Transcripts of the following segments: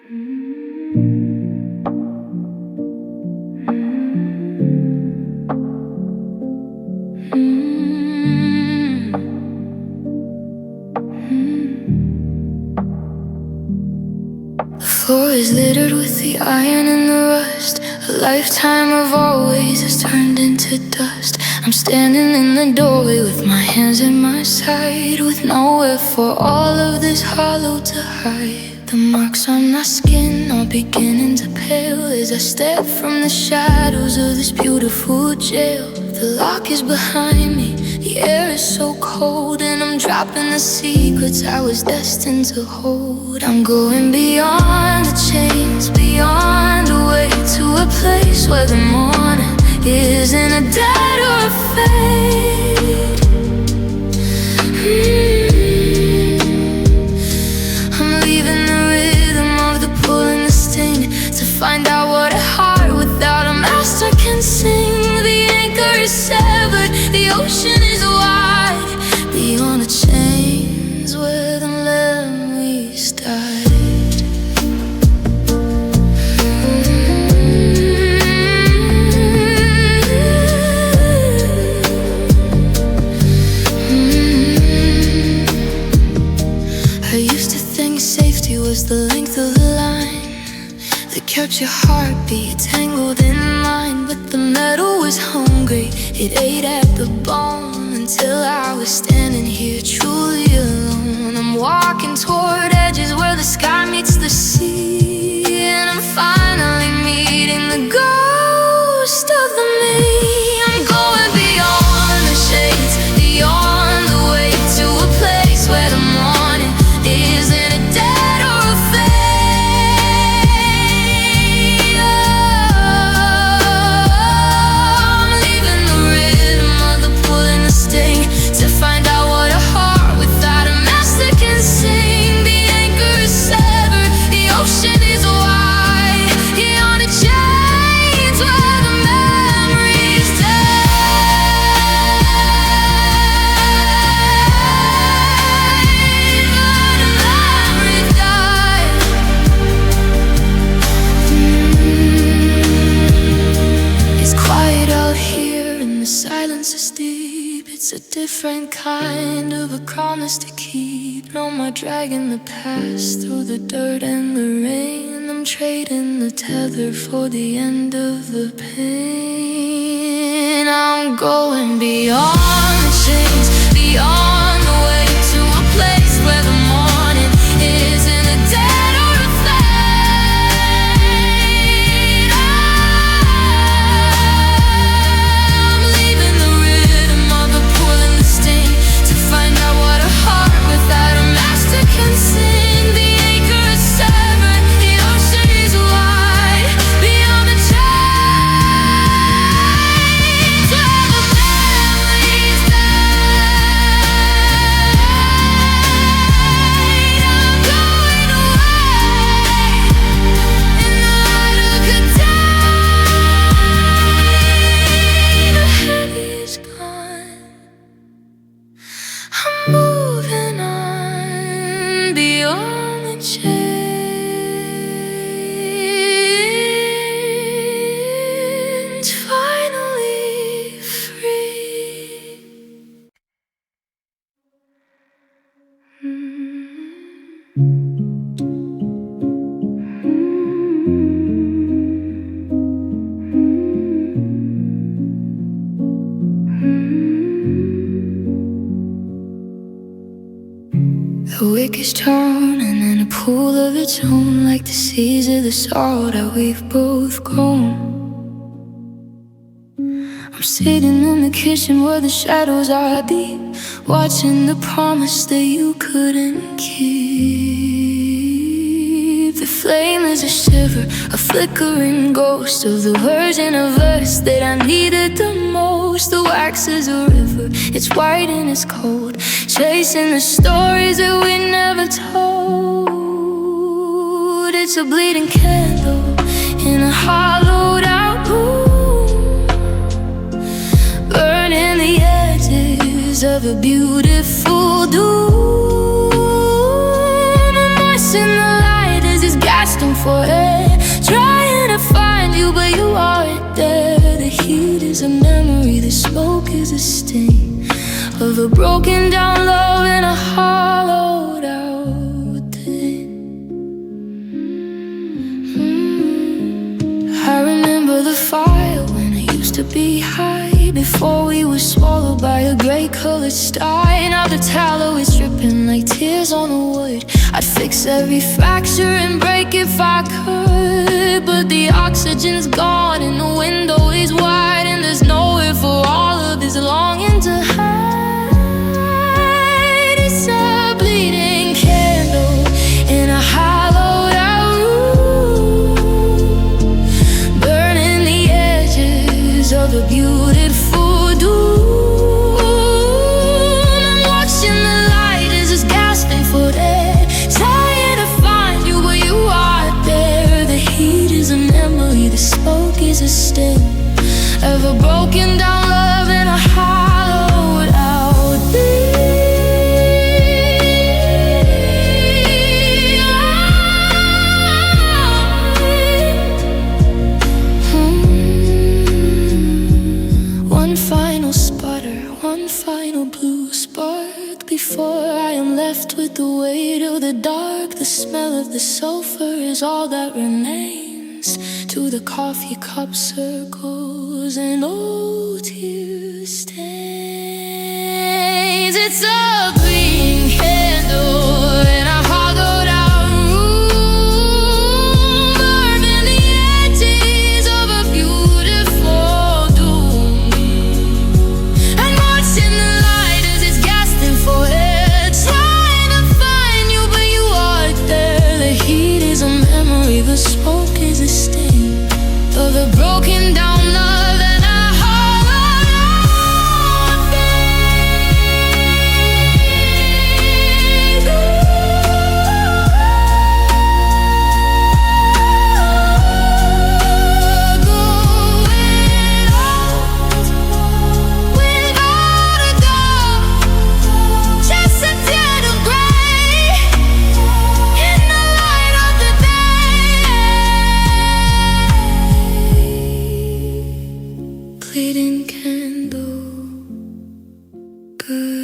The floor is littered with the iron and the rust. A lifetime of always has turned into dust. I'm standing in the doorway with my hands at my side, with nowhere for all of this hollow to hide. The marks on my skin are beginning to pale as I step from the shadows of this beautiful jail. The lock is behind me, the air is so cold, and I'm dropping the secrets I was destined to hold. I'm going beyond the chains, beyond the way, to a place where the morning isn't a dead or a fade. I'm leaving the rhythm of the pull and the sting, to find out what a heart without a master can sing. The anchor is severed, the ocean is wide, beyond the chains where the memories died. I used to think safety was the length of the line that kept your heartbeat tangled in mine. But the metal was hungry, it ate at the bone, until I was standing here truly alone. I'm walking toward edges where the sky meets the sea, and I'm finally meeting the ghost of the me. I'm going beyond the shades, beyond the way, to a place where the morning isn't a dead or a fade. I'm leaving the rhythm of the pull and the sting, to find out what a heart without a master can sing. The anchor is severed, the ocean is wide, beyond the chains where the memories It's quiet out here and the silence is deep. It's a different kind of a promise to keep. No more dragging the past through the dirt and the rain. I'm trading the tether for the end of the pain. I'm going beyond the chains, beyond the way, to a place where the morning isn't a dead or a fade. I'm leaving the rhythm of the pull and the sting, to find out what a heart without a master can sing. The anchor is severed, the ocean is wide, beyond the chains where the memories died. I'm going away in the light of good day. The heavy is gone, I'm moving on beyond the chains, finally free. The wick is turning in a pool of its own, like the seas of the sorrow that we've both grown. I'm sitting in the kitchen where the shadows are deep, watching the promise that you couldn't keep. The flame is a shiver, a flickering ghost of the version of us that I needed the most. The wax is a river, it's white and it's cold, chasing the stories that we never told. It's a bleeding candle in a hollowed out room, burning the edges of a beautiful doom. I'm in the light as it's gasping for broken down love and a hollowed out thing. I remember the fire when it used to be high, before we were swallowed by a gray-colored star. Now the tallow is dripping like tears on the wood. I'd fix every fracture and break if I could, but the oxygen's gone and the window is wide, and there's nowhere for all of this longing to hide. It's a bleeding candle in a hollowed out room, burning the edges of a beautiful doom. I'm watching the light as it's gasping for air, trying to find you, but you are there. The heat is a memory, the smoke is a sting of a broken down love and a hollowed out thing. One final sputter, one final blue spark, before I am left with the weight of the dark. The smell of the sulfur is all that remains to the coffee cup circles and old tear stains. It's a green candle in a hollowed out room, burning the edges of a beautiful doom. And watching the light as it's gasping for air, trying to find you, but you are there. The heat is a memory, the smoke is a sting of a broken down love and a hollowed out thing. Going out without a goal, just a dead of gray in the light of the day. Bleeding candle, goodbye.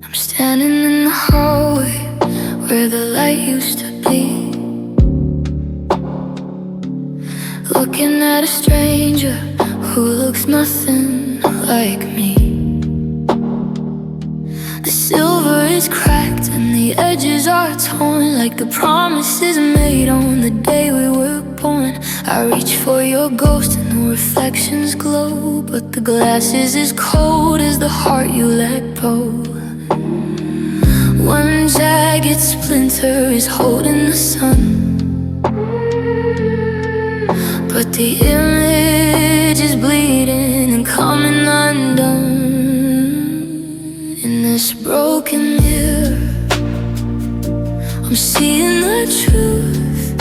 I'm standing in the hallway where the light used to be, looking at a stranger who looks nothing like me. The silver is cracked and the edges are torn, like the promises made on the day we were born. I reach for your ghost and the reflections glow, but the glass is as cold as the heart you let go. One jagged splinter is holding the sun, but the image is bleeding and coming undone. In this broken mirror, I'm seeing the truth,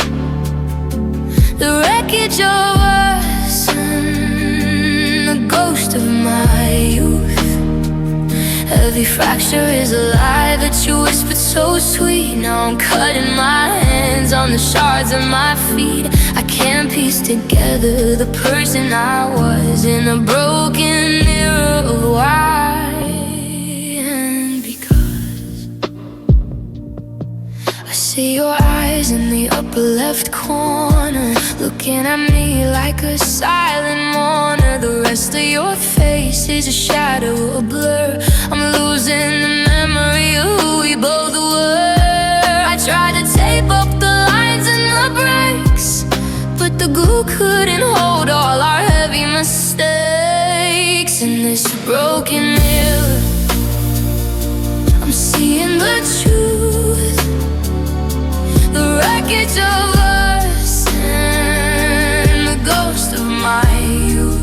the wreckage of us and the ghost of my youth. Every fracture is a lie that you whispered so sweet. Now I'm cutting my hands on the shards of my feet. I can't piece together the person I was in a broken mirror of why and because. I see your eyes in the upper left corner, looking at me like a silent mourner. The rest of your face is a shadow, a blur. I'm losing the memory of who we both were. I tried to tape up the lines and the breaks, but the glue couldn't hold all our heavy mistakes. In this broken mirror, I'm seeing the truth, the wreckage of us and the ghost of my youth.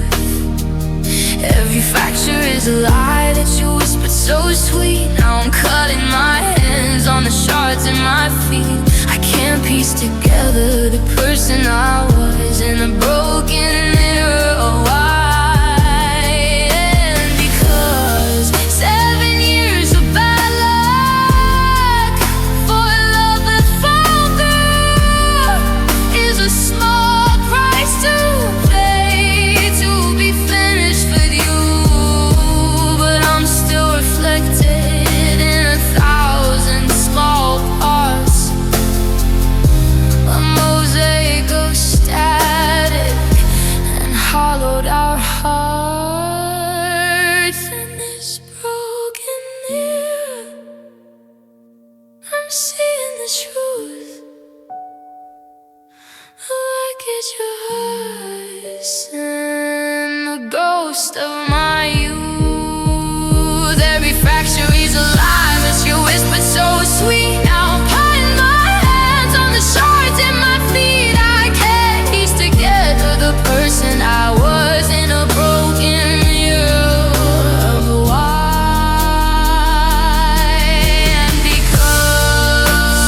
Every fracture is a lie that you whispered so sweet. Now I'm cutting my hands on the shards in my feet. I can't piece together the person I was in a broken mirror your voice and the ghost of my youth. Every fracture is alive as you whispered so sweet. Now I'm putting my hands on the shards in my feet. I can't piece together the person I was in a broken view of why. And because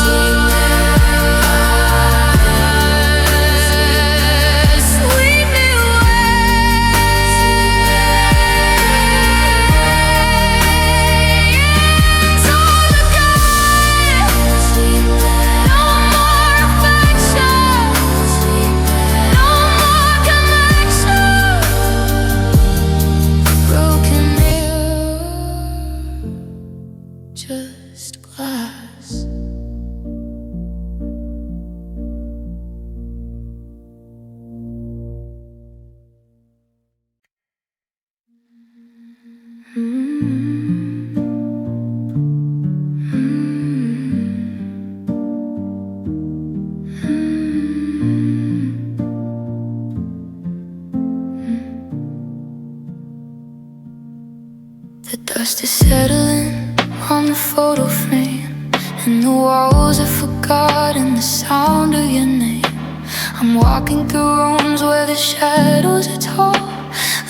sweep me just glass. The dust is settling on the photo frame, and the walls have forgotten the sound of your name. I'm walking through rooms where the shadows are tall,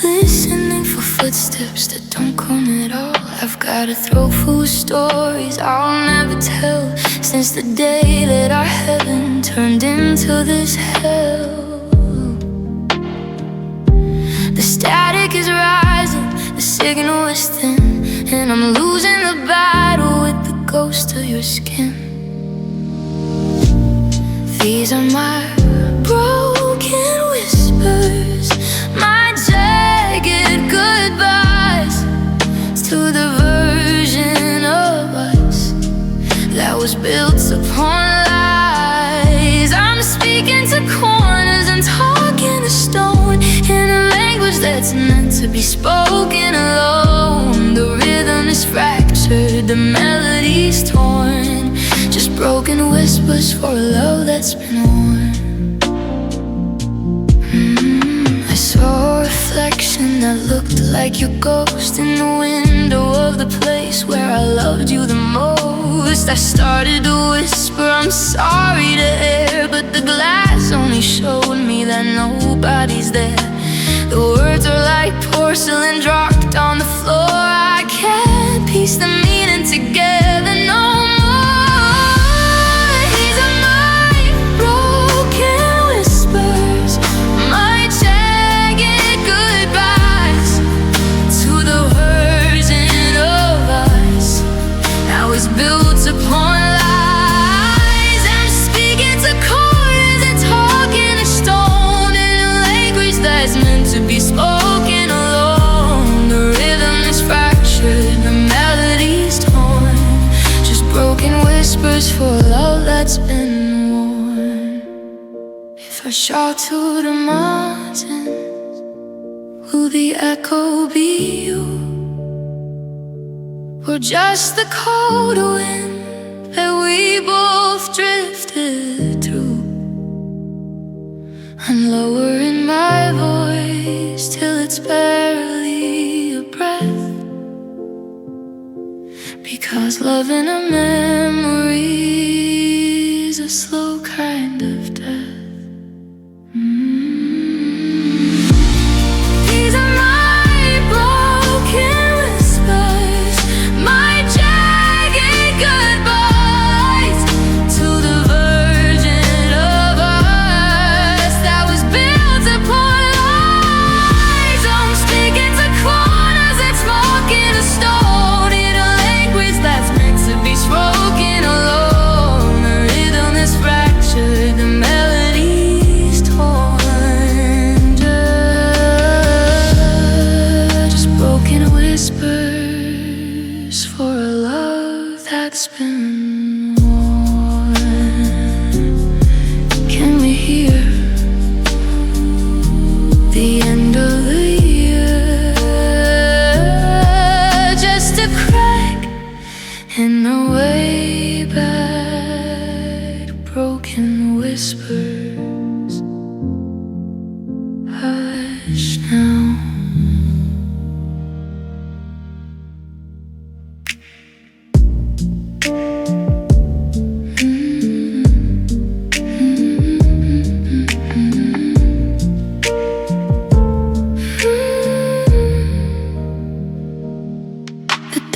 listening for footsteps that don't come at all. I've got a throat full of stories I'll never tell, since the day that our heaven turned into this hell. The static is rising, the signal is thin, and I'm losing the battle with the ghost of your skin. These are my broken whispers, my jagged goodbyes to the version of us that was built upon lies. I'm speaking to corners and talking to stone in a language that's meant to be spoken alone. The rhythm is fractured, the melody's torn, just broken whispers for a love that's been worn. I saw a reflection that looked like your ghost in the window of the place where I loved you the most. I started to whisper I'm sorry to air, but the glass only showed me that nobody's there. The words are like porcelain dropped on the floor. I can't piece the meaning together no more. These are my broken whispers, my jagged goodbyes to the version of us that was built upon lies. I'm speaking to corners and talking to stone in a language that's meant to be spoken alone. The rhythm is fractured, the melody's torn, just broken whispers for love that's been worn. If I shout to the mountains, will the echo be you, or just the cold wind that we both drifted through? I'm lowering my voice till it's barely a breath, because love in a memory is a slow kind of death. These are my broken whispers, my jagged goodbyes to the version of us that was built upon lies. I'm speaking to corners and smoking a stone in a language that's meant to be spoken alone. The rhythm is fractured, the melody's torn, just broken whispers for a love that's been worn. Can we hear the end of the year? Just a crack in the way back, broken whispers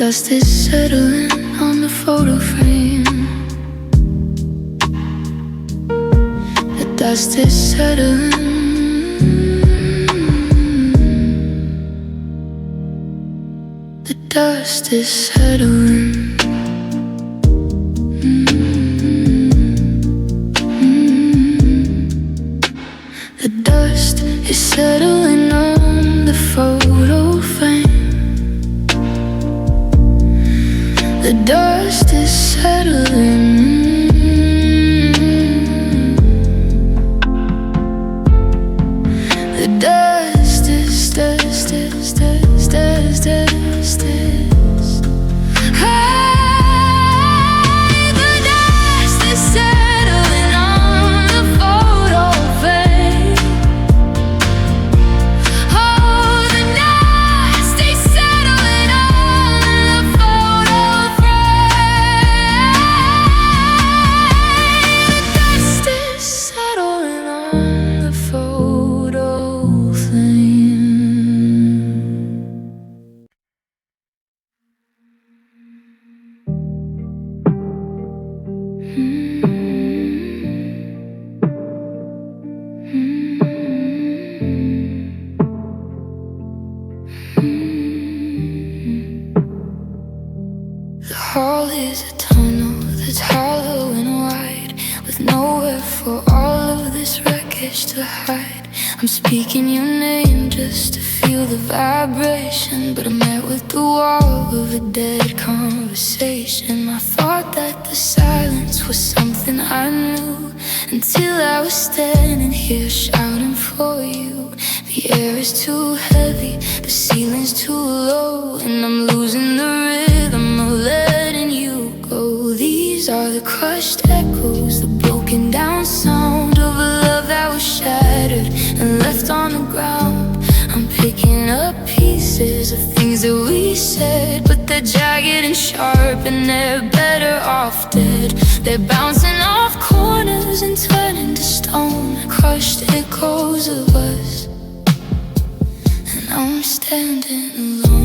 dust is settling on the photo frame. The dust is settling. The dust is settling. The dust is settling on the photo frame. The dust is settling. The dust is, dust is, dust is, dust is. Hey, the dust is settling on the photo frame. Oh, the dust is settling on the photo frame. The dust is settling on the photo frame. The hall is a tunnel that's hollow and wide, with nowhere for all of this wreckage to hide. I'm speaking your name just to feel the vibration, but I'm met with the wall of a dead conversation. I thought that the silence was something I knew, until I was standing here shouting for you. The air is too heavy, the ceiling's too low, and I'm losing the rhythm of letting you go. These are the crushed echoes, the broken down sound of a love that was shattered and left on the ground. I'm picking up pieces of things that we said, but they're jagged and sharp and they're better off dead. They're bouncing off corners and turning to stone, crushed echoes of us, and I'm standing alone.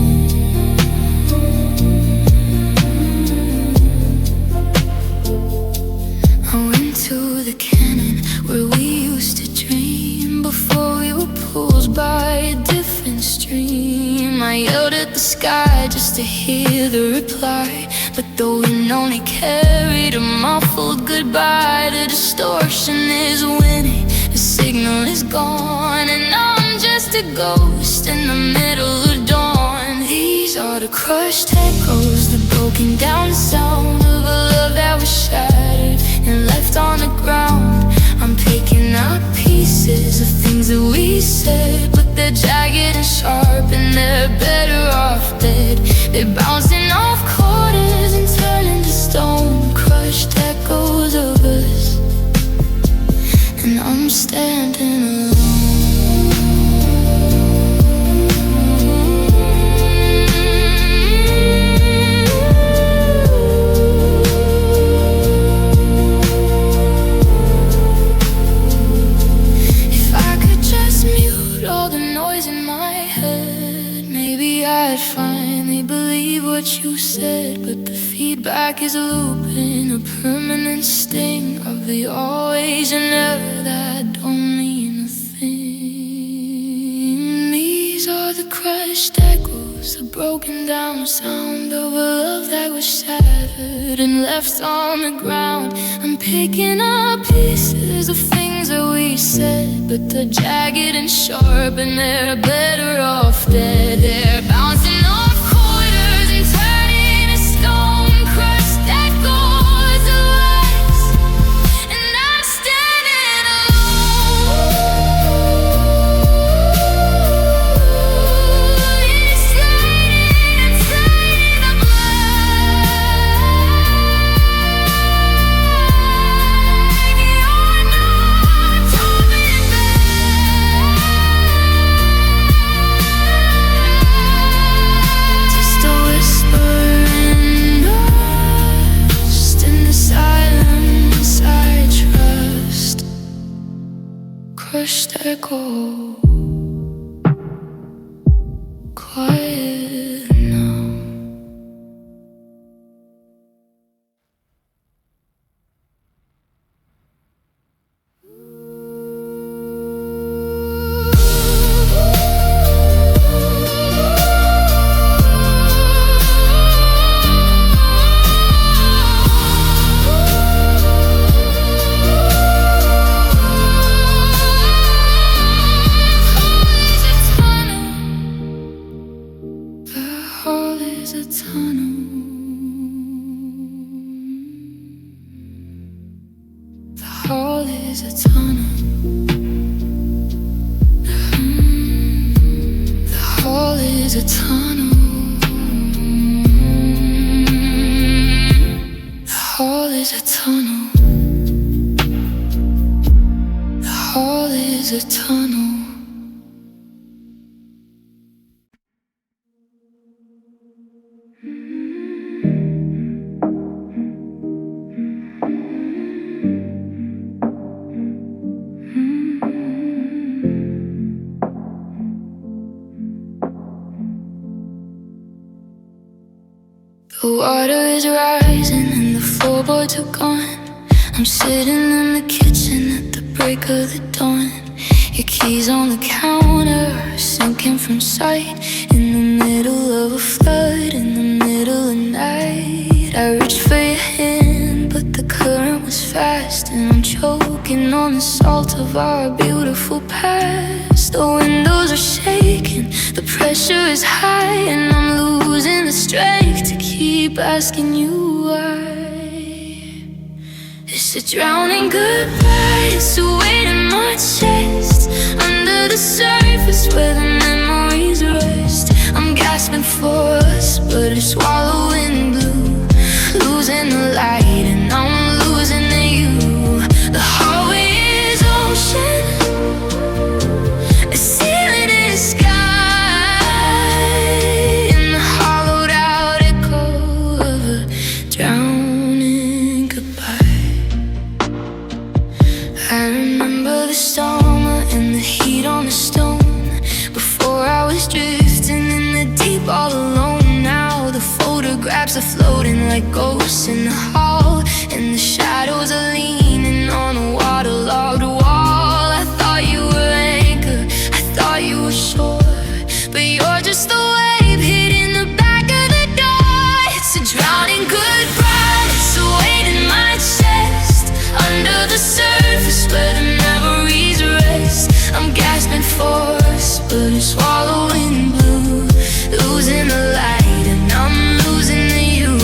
I went to the canyon where we used to dream, before we were pulled by a different stream. I yelled at the sky just to hear the reply, but the wind only carried a muffled goodbye. The distortion is winning, the signal is gone, and I'm just a ghost in the middle of dawn. These are the crushed echoes, the broken down sound of a love that was shattered and left on the ground. I'm picking up pieces of things that we said, but they're jagged and sharp and they're better off dead. They're bouncing off corners and turning to stone, crushed echoes of us, and I'm standing alone. I'd finally believe what you said, but the feedback is looping, a permanent sting of the always and never that don't mean a thing. These are the crushed echoes, the broken down sound of a love that was shattered and left on the ground. I'm picking up pieces of things that we said, but they're jagged and sharp and they're better off dead. They're bouncing off corners and turning to stone, crushed echoes of us, and I'm standing alone. It's raining and fading the black. You're not coming back. Just a whisper in dust, in the silence I trust. Crushed echo, quiet now. is a tunnel. The hall is a tunnel. The hall is a tunnel. The hall is a tunnel. The water is rising and the floorboards are gone. I'm sitting in the kitchen at the break of the dawn. Your keys on the counter, sinking from sight. In the middle of a flood, in the middle of night. I reached for your hand, but the current was fast. And I'm choking on the salt of our beautiful past. The windows are shaking, the pressure is high. And I'm losing the strength to keep asking you why. It's a drowning goodbye, it's a weight in my chest. Under the surface where the memories rest. I'm gasping for us, but it's swallowing blue. Losing the light and I'm losing the you. The hallway is ocean, a ceiling is sky. In the hollowed out echo of a drowning goodbye. I remember the summer and the heat on the stone. Before I was drifting in the deep all alone. Now the photographs are floating like ghosts in the hall. And the shadows are leaning on a waterlogged wall. I thought you were anchor, I thought you were shore. But you're just a wave hitting the back of the door. It's a drowning goodbye, it's a weight in my chest. Under the surface where the memories rest. I'm gasping for us, but it's swallowing blue. Losing the light and I'm losing the you.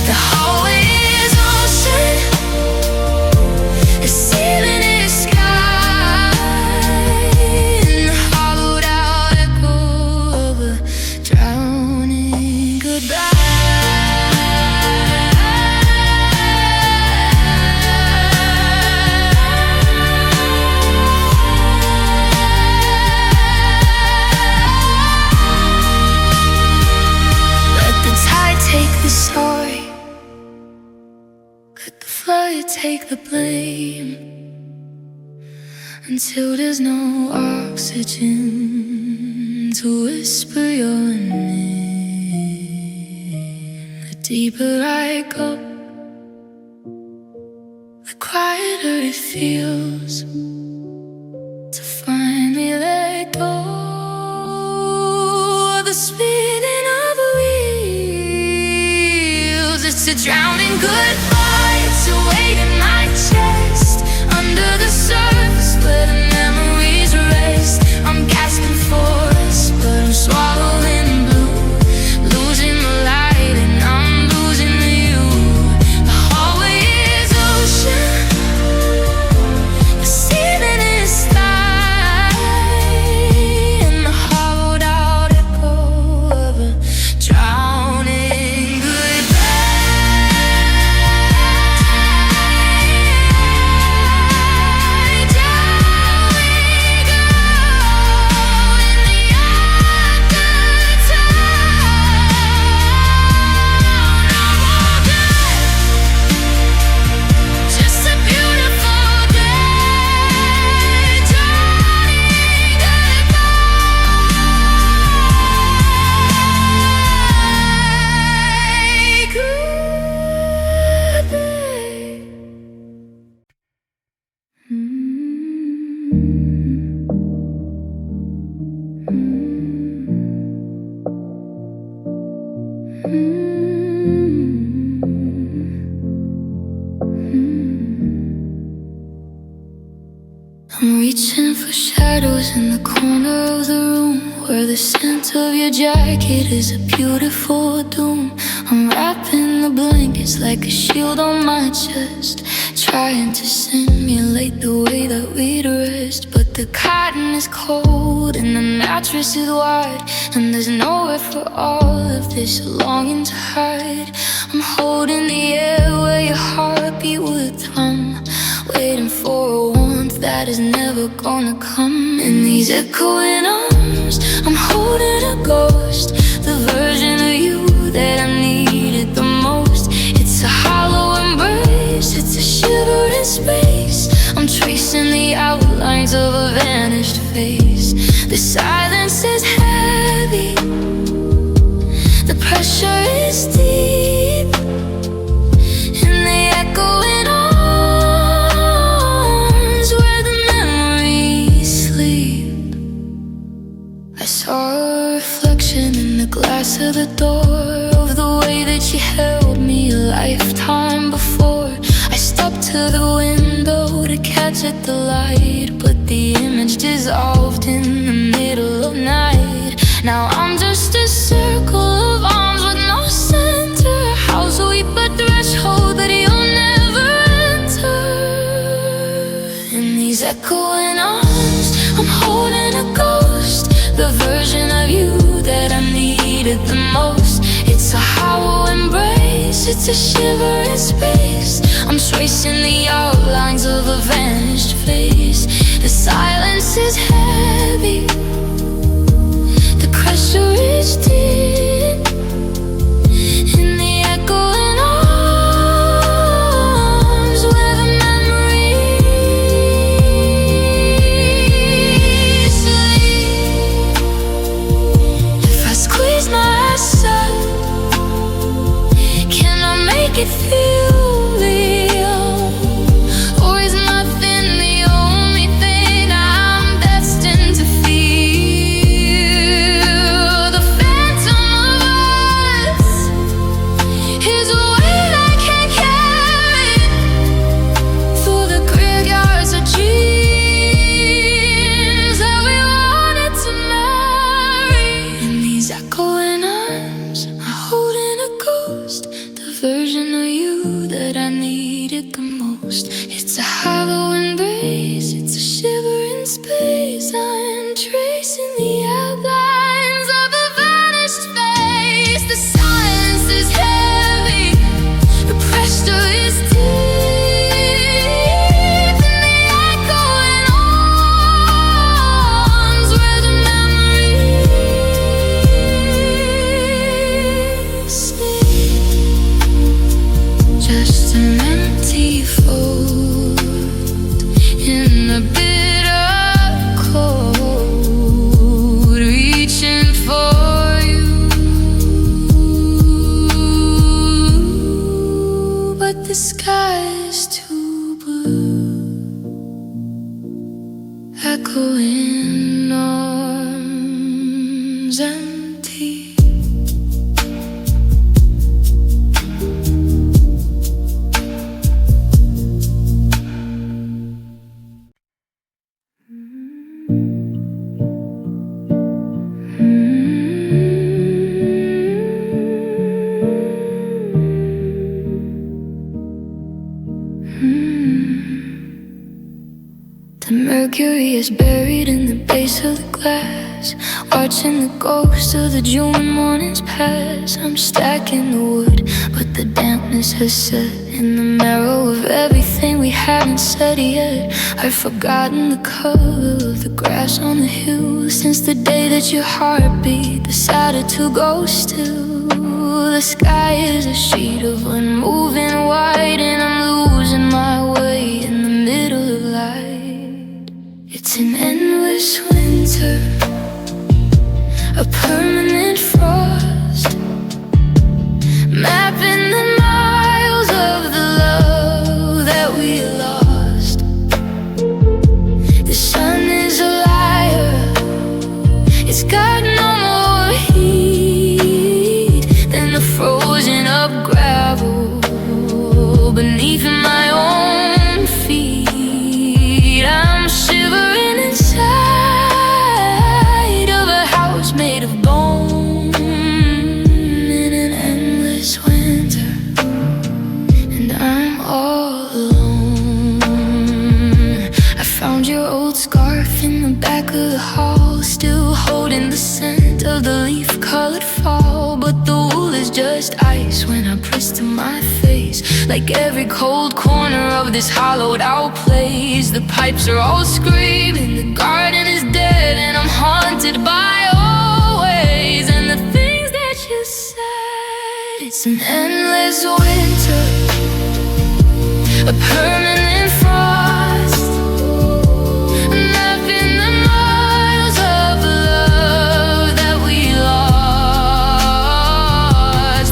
The hallway is ocean, a ceiling is sky. In the hollowed out echo of a drowning goodbye. Take the story, could the flood take the blame? Until there's no oxygen to whisper your name. The deeper I go, the quieter it feels. To finally let go of the spinning of a wheel. It's a drowning goodbye, it's a weight in my chest. Under the surface where the memories rest. I'm gasping for us, but I'm swallowing blue. Losing the light and I'm losing the you. The hallway is ocean, the ceiling is sky. And the hollowed out echo of a drowning I'm reaching for shadows in the corner of the room, where the scent of your jacket is a beautiful doom. I'm wrapping the blankets like a shield on my chest, trying to simulate the way that we'd rest. But the cotton is cold and the mattress is wide, and there's nowhere for all of this longing to hide. I'm holding the air where your heartbeat would thrum, waiting for a warmth that is never gonna come. In these echoing arms, I'm holding a ghost, the version of you that I needed the most. It's a hollow embrace, it's a shiver in space. I'm tracing the outlines of a vanished face. The silence is heavy, the pressure is deep, and the echoing arms where the memories sleep. I saw a reflection in the glass of the door of the way that she held me a lifetime before. I stepped to the window to catch at the light, but the image dissolved in the middle of night. Now I'm just a circle of arms with no center, a house weep a threshold that you'll never enter. In these echoing arms, I'm holding a ghost, the version of you that I needed the most. It's a hollow embrace, it's a shiver in space. I'm tracing the outlines of a vanished face. The silence is heavy, the pressure is deep, in the echoing arms where the memories sleep. If I squeeze my eyes up, can I make it feel real? Or is nothing the only thing I'm destined to feel? The phantom of us is a weight I can't carry through the graveyards of dreams that we wanted to marry. In these echoing arms, I'm holding a ghost, the version of you that I needed the most. It's a hollow embrace, it's a shiver in space. I'm tracing the outlines of a vanished face. The silence is heavy, the pressure is deep, and the echoing arms where the memories sleep. Just an empty fold in the bitter cold, reaching for you, but the sky is too blue. Echoing arms empty. The mercury is buried in the base of the glass, watching the ghosts of the June mornings pass. I'm stacking the wood, but the dampness has set in the marrow of everything we haven't said yet. I've forgotten the color of the grass on the hill since the day that your heartbeat decided to go still. The sky is a sheet of unmoving white, and I'm losing my way in the middle of light. It's an endless winter, a permanent frost, mapping the miles of the love that we lost. The sun is a liar, it's got no more heat than the frozen up gravel found your old scarf in the back of the hall, still holding the scent of the leaf-colored fall. But the wool is just ice when I press to my face, like every cold corner of this hollowed-out place. The pipes are all screaming, the garden is dead, and I'm haunted by always. And the things that you said, it's an endless winter, a permanent frost, mapping the miles of love that we lost.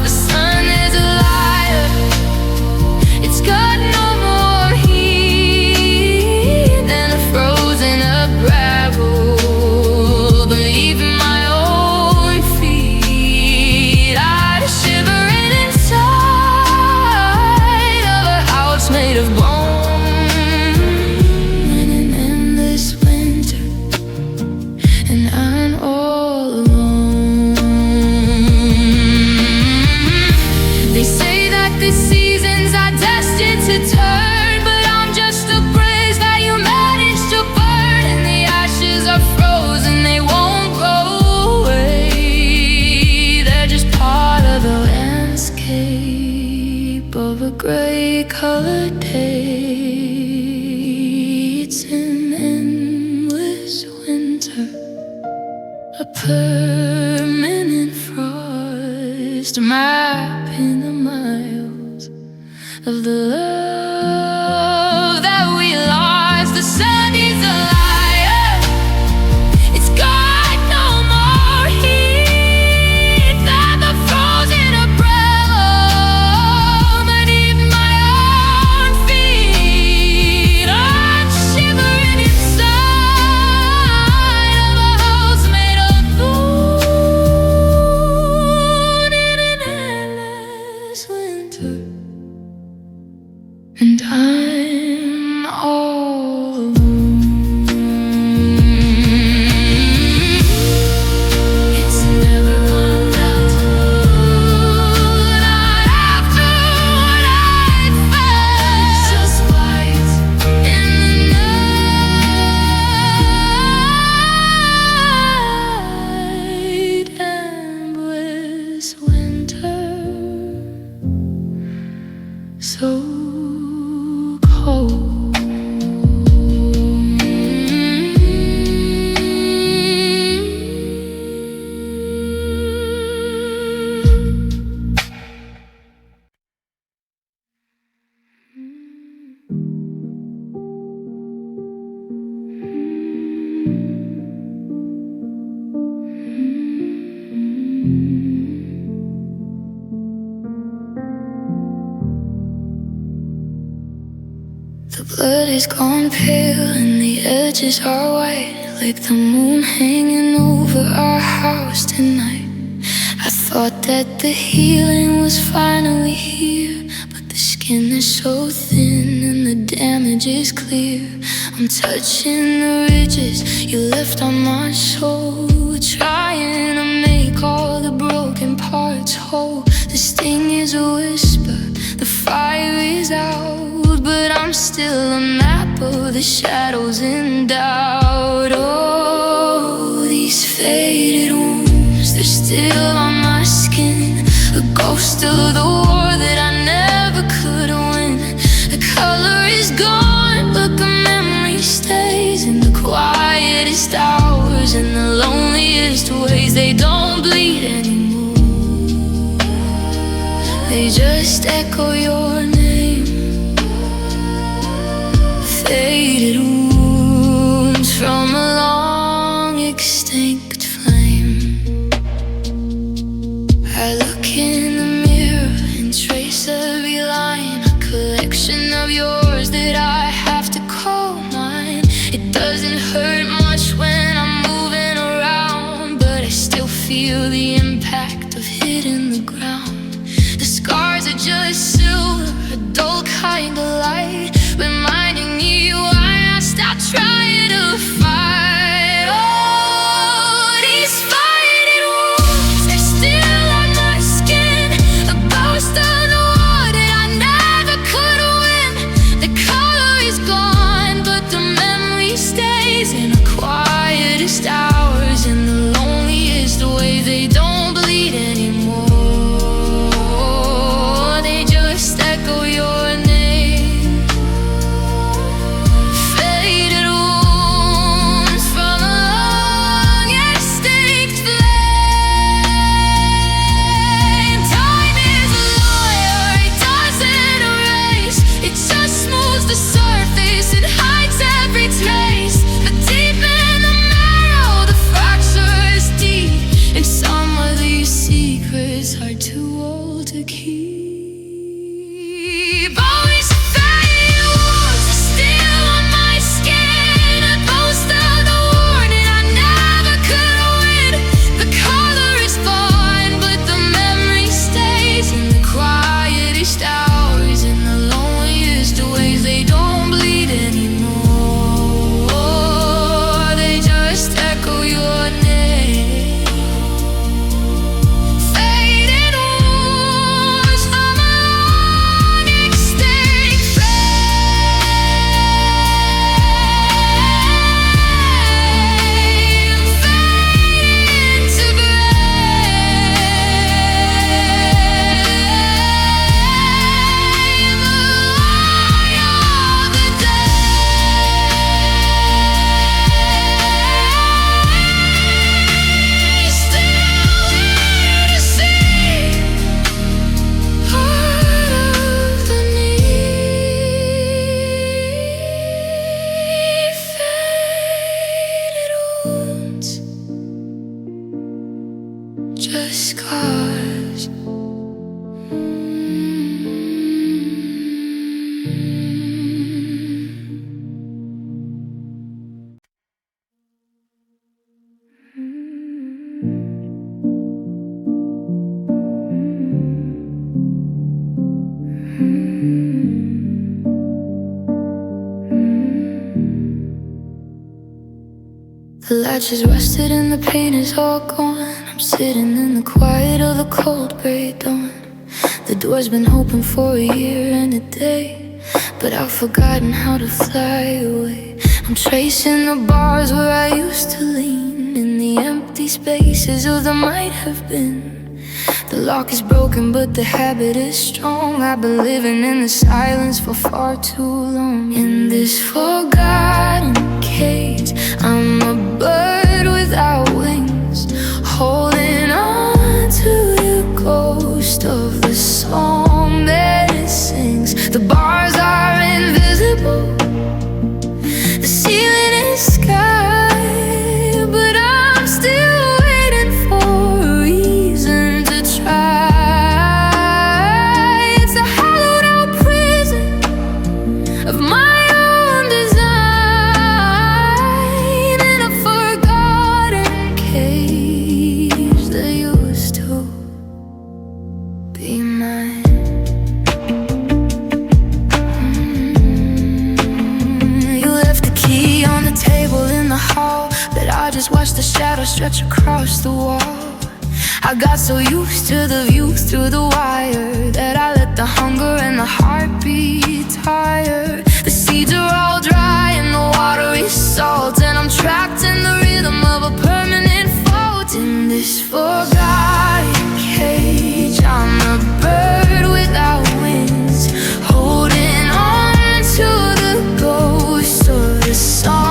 The sun is a liar, it's got no more heat than a frozen up gravel beneath my own feet. I'd shivering inside of a house made of bone. In an endless winter, and I'm all alone. They say that the seasons are destined to turn, but I'm just a bridge that you managed to burn. And the ashes are frozen, they won't go away. They're just part of the landscape of a gray-colored day. It's an endless winter, a permanent frost, mapping the miles of the love that we lost. The sun is a liar, it's got no more heat than the frozen umbrella beneath my own feet. I'm shivering inside of a house made of bone. In an endless winter, and I'm all alone. It's never gonna melt, not after what I felt. Just white in the night, endless winter, so cold. The blood is gone pale and the edges are white, like the moon hanging over our house tonight. I thought that the healing was finally here, but the skin is so thin and the damage is clear. I'm touching the ridges you left on my soul, trying to make all the broken parts whole. The sting is a whisper, the fire is out, but I'm still a map of the shadows in doubt. Oh, these faded wounds, they're still on my skin, a ghost of the war that I never could win. The color is gone, but the memory stays in the quietest hours and the loneliest ways. They don't bleed anymore, they just echo your name. Faded wounds from a long extinct flame. I look in the mirror and trace every line, a collection of yours that I have to call mine. It doesn't hurt much when I'm moving around, but I still feel the impact of hitting the ground. The scars are just silver, a dull kind of light, reminding me why I stopped trying to fight. Oh, these faded wounds, they're still on my skin, a ghost of the war that I never latch is rusted and the paint is all gone. I'm sitting in the quiet of the cold gray dawn. The door's been open for a year and a day, but I've forgotten how to fly away. I'm tracing the bars where I used to lean, in the empty spaces of the might have been. The lock is broken but the habit is strong. I've been living in the silence for far too long. In this forgotten cage, I'm a bird without wings, holding on to the ghost of the song that it sings. The bars are invisible, the ceiling is sky, but I'm still waiting for a reason to try. It's a hollowed out prison of my own design, in a forgotten cage that used to be mine. Table in the hall, but I just watched the shadow stretch across the wall. I got so used to the view through the wire that I let the hunger and the heartbeat tire. The seeds are all dry and the water is salt, and I'm trapped in the rhythm of a permanent fault. In this forgotten cage, I'm a bird without wings, holding on to the ghost of the song.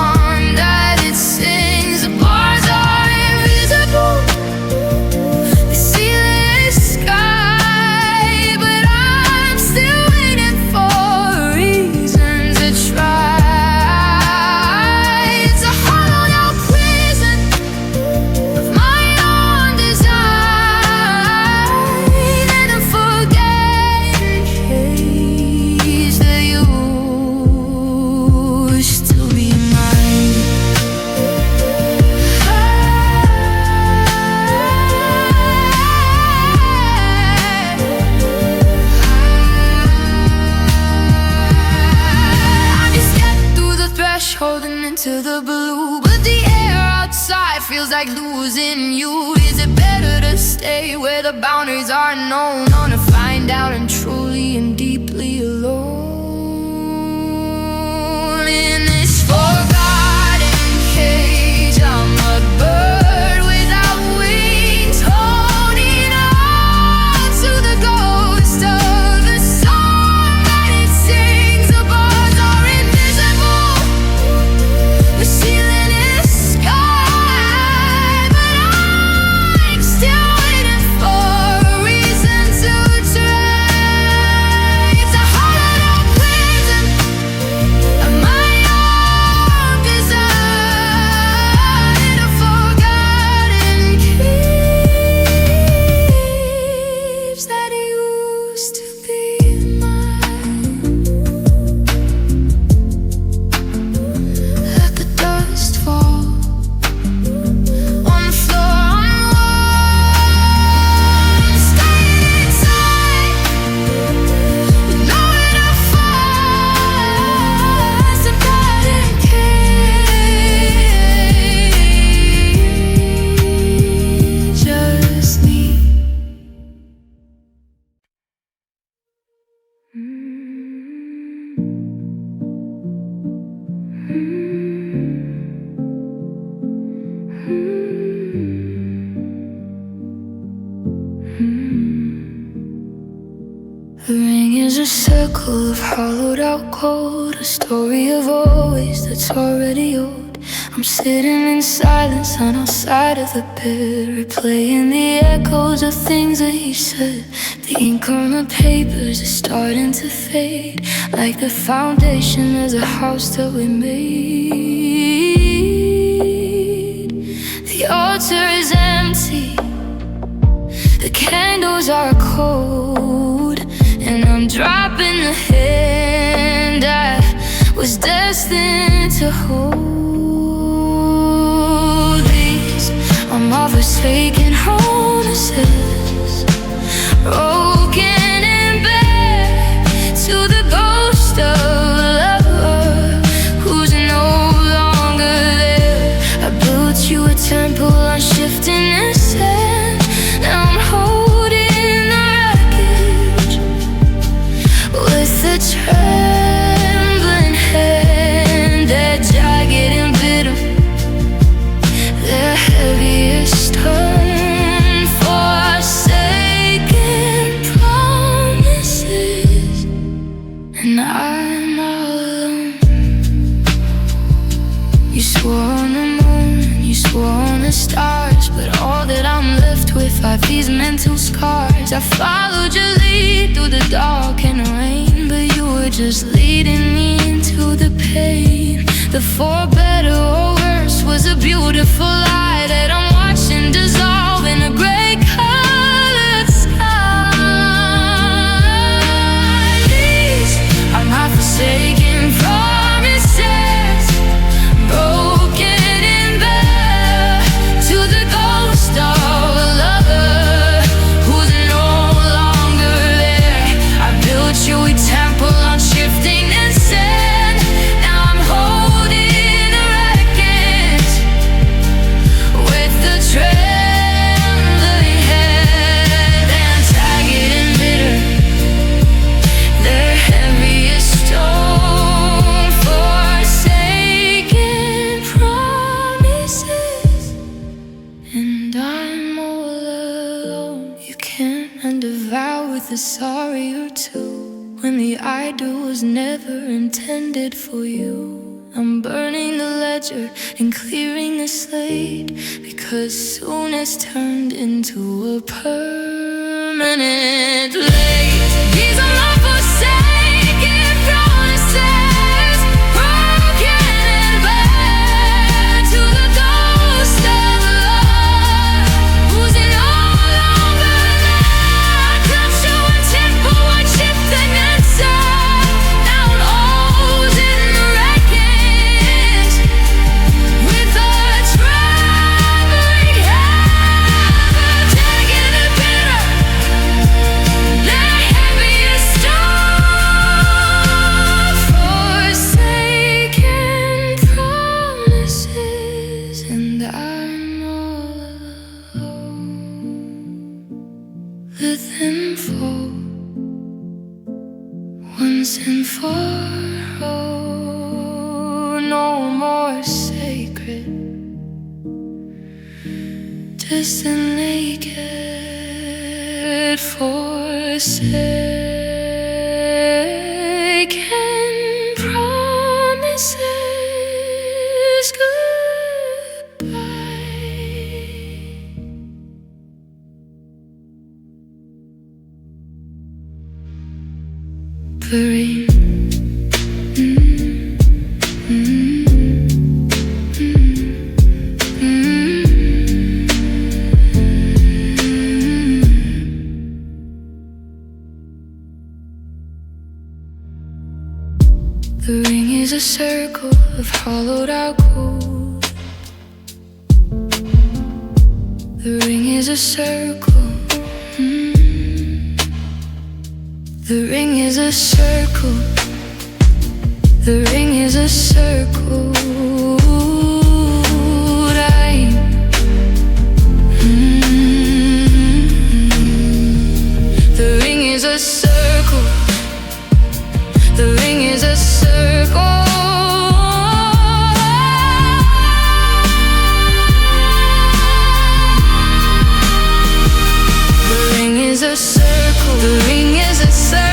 Holding into the blue, but the air outside feels like losing you. Is it better to stay where the boundaries are known, or to find out I'm truly and deeply alone? In this forgotten cage, I'm a bird without wings, holding on to the ghost of the song that it sings. The bars are invisible, the ceiling is sky, but I'm still waiting for a reason to try. It's a hollowed out prison of my own design, a forgotten cage that used to be mine. Let the dust fall on the floor, on the wall. Staying inside, knowing I'll find some forgotten cage, just me. The ring is a circle of hollowed out gold, a story of always that's already old. I'm sitting in silence on our side of the bed, replaying the echoes of things that he said. The ink on the papers is starting to fade, like the foundation of the house that we made. The altar is empty, the candles are cold, and I'm dropping the hand I was destined to hold. These are my forsaken promises, broken and bare, to the ghost of a lover who's no longer there. I built you a trembling hand, they're jagged and bitter, their heaviest stone, forsaken promises, and I'm all alone. You swore on the moon, you swore on the stars, but all that I'm left with are these mental scars. I followed your lead through the dark and the rain, but you were just leading me into the pain. The for better or worse was a beautiful lie that I'm watching dissolve in a gray colored sky. These are my forsaken promises, broken and bare, to the ghost of a lover who's no longer there. I built you a temple on shifting and sand. Now I'm holding the wreckage with the trembling head, and jagged and bitter, their heaviest stone, forsaken promises, and I'm all alone. You can't undervow with a sorry or two when the ideal was never intended for you. I'm burning the ledger and clearing the slate, because soon it's turned into a permanent lake. These are my forsaken promises, broken and bare, to the ghost of love who's no longer there. Built you a temple on shifting and sand. Now I'm holding the wreckage with a trembling hand, jagged and bitter, their heaviest stone, forsaken promises, and I'm all alone. Let them fall once and for all. No more sacred, distant naked, forsaken promises. Goodbye. The rain. The ring is a circle of hollowed out gold. The ring is a circle. The ring is a circle. The ring is a circle. The ring is a circle. The ring is a circle. The ring is a circle. The ring is a circle.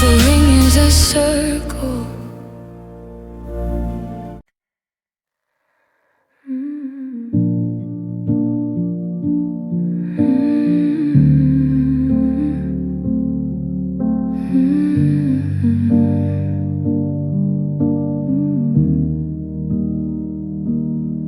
The ring is a circle.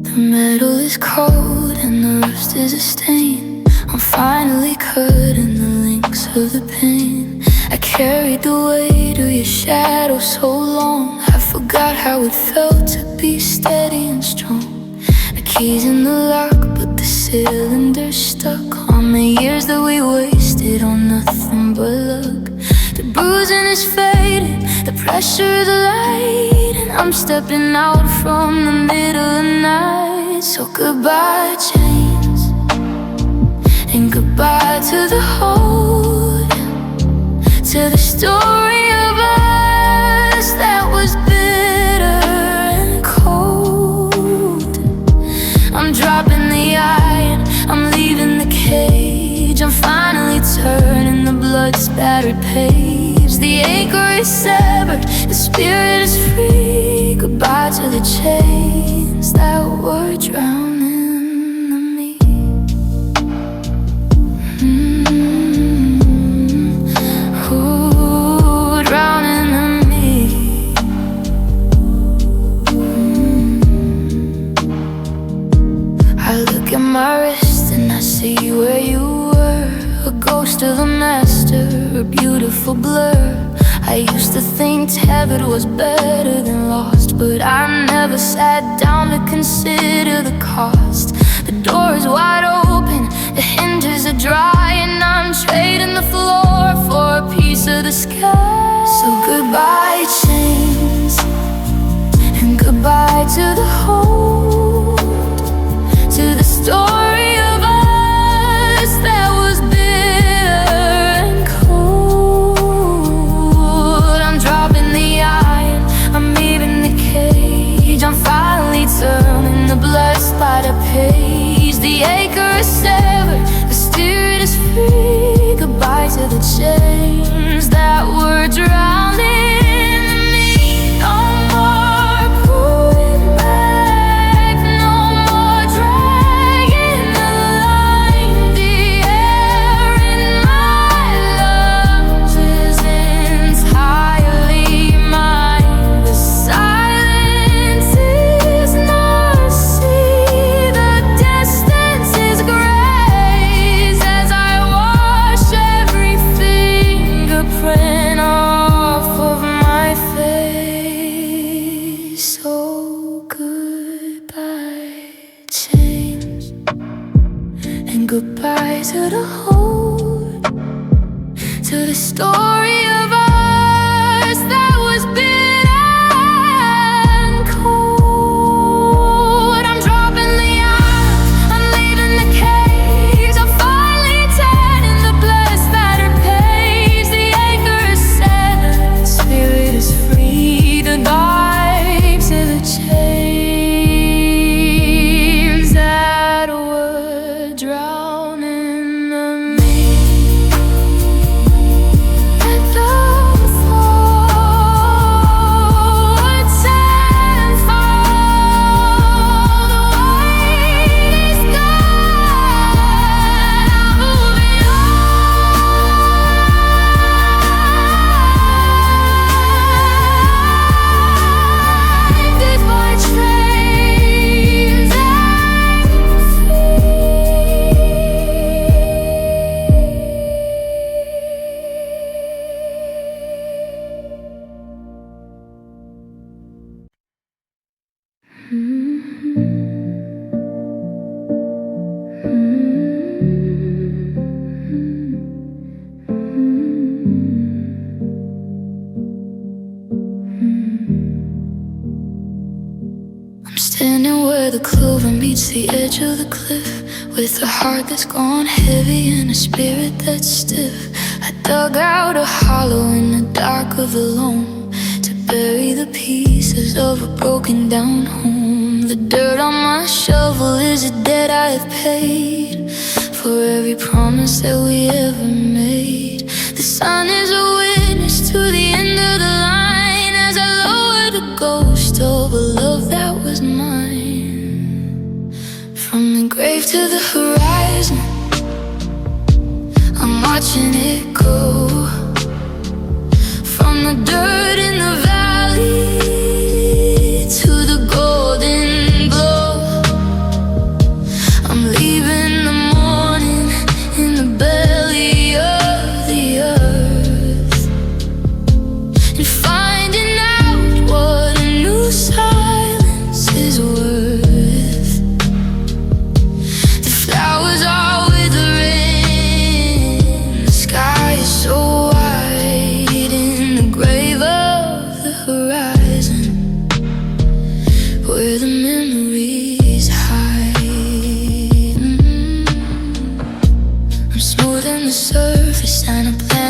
The metal is cold and the rust is a stain. I'm finally cutting the links of the pain. I carried the weight of your shadow so long, I forgot how it felt to be steady and strong. I keys in the lock, but the cylinder's stuck on the years that we wasted on nothing but luck. The bruising is fading, the pressure of the light, and I'm stepping out from the middle of the night. So goodbye chains, and goodbye to the hold, to the story of us that was bitter and cold. I'm dropping the iron, I'm leaving the cage, I'm finally turning the blood-spattered page. The anchor is severed, the spirit is free. Goodbye to the chains that were drowning me. Ooh, drowning me. I look at my wrist and I see where you were, a ghost of the master, a beautiful blur. I used to think tethered was better than lost, but I never sat down to consider the cost. The door is wide open, the hinges are dry, and I'm trading the floor for a piece of the sky. So goodbye chains, and goodbye to the hold, to the story of us that was bitter and cold. I'm dropping the iron, I'm leaving the cage, I'm finally turning the blood-spattered page. The anchor is severed, the spirit is free. Goodbye to the chains that were drowning me. No more pulling back, no more dragging the line. The air in my lungs is entirely mine. The silence is not a sea, the distance is grace as I wash every fingerprint off of my face. So goodbye chains, and goodbye to the hold, to the story of us that was bitter and cold. I'm dropping the iron, I'm leaving the cage, I'm finally turning the blood-spattered page. The anchor is severed, the spirit is free. Goodbye to the chains that were drowning me. Let them fall tenfold. The weight is gone, moving on. Goodbye chains and I'm standing where the clover meets the edge of the cliff, with a heart that's gone heavy and a spirit that's stiff. I dug out a hollow in the dark of the loam to bury the pieces of a broken down home. The dirt on my shovel is a debt I have paid for every promise that we ever made. The sun is a witness to the end of the line as I lower the ghost of a love that was mine. From the grave to the horizon, I'm watching it go. From the dirt in the valley to the golden glow, I'm leaving the morning in the belly of the earth, and finding out what a new silence is worth.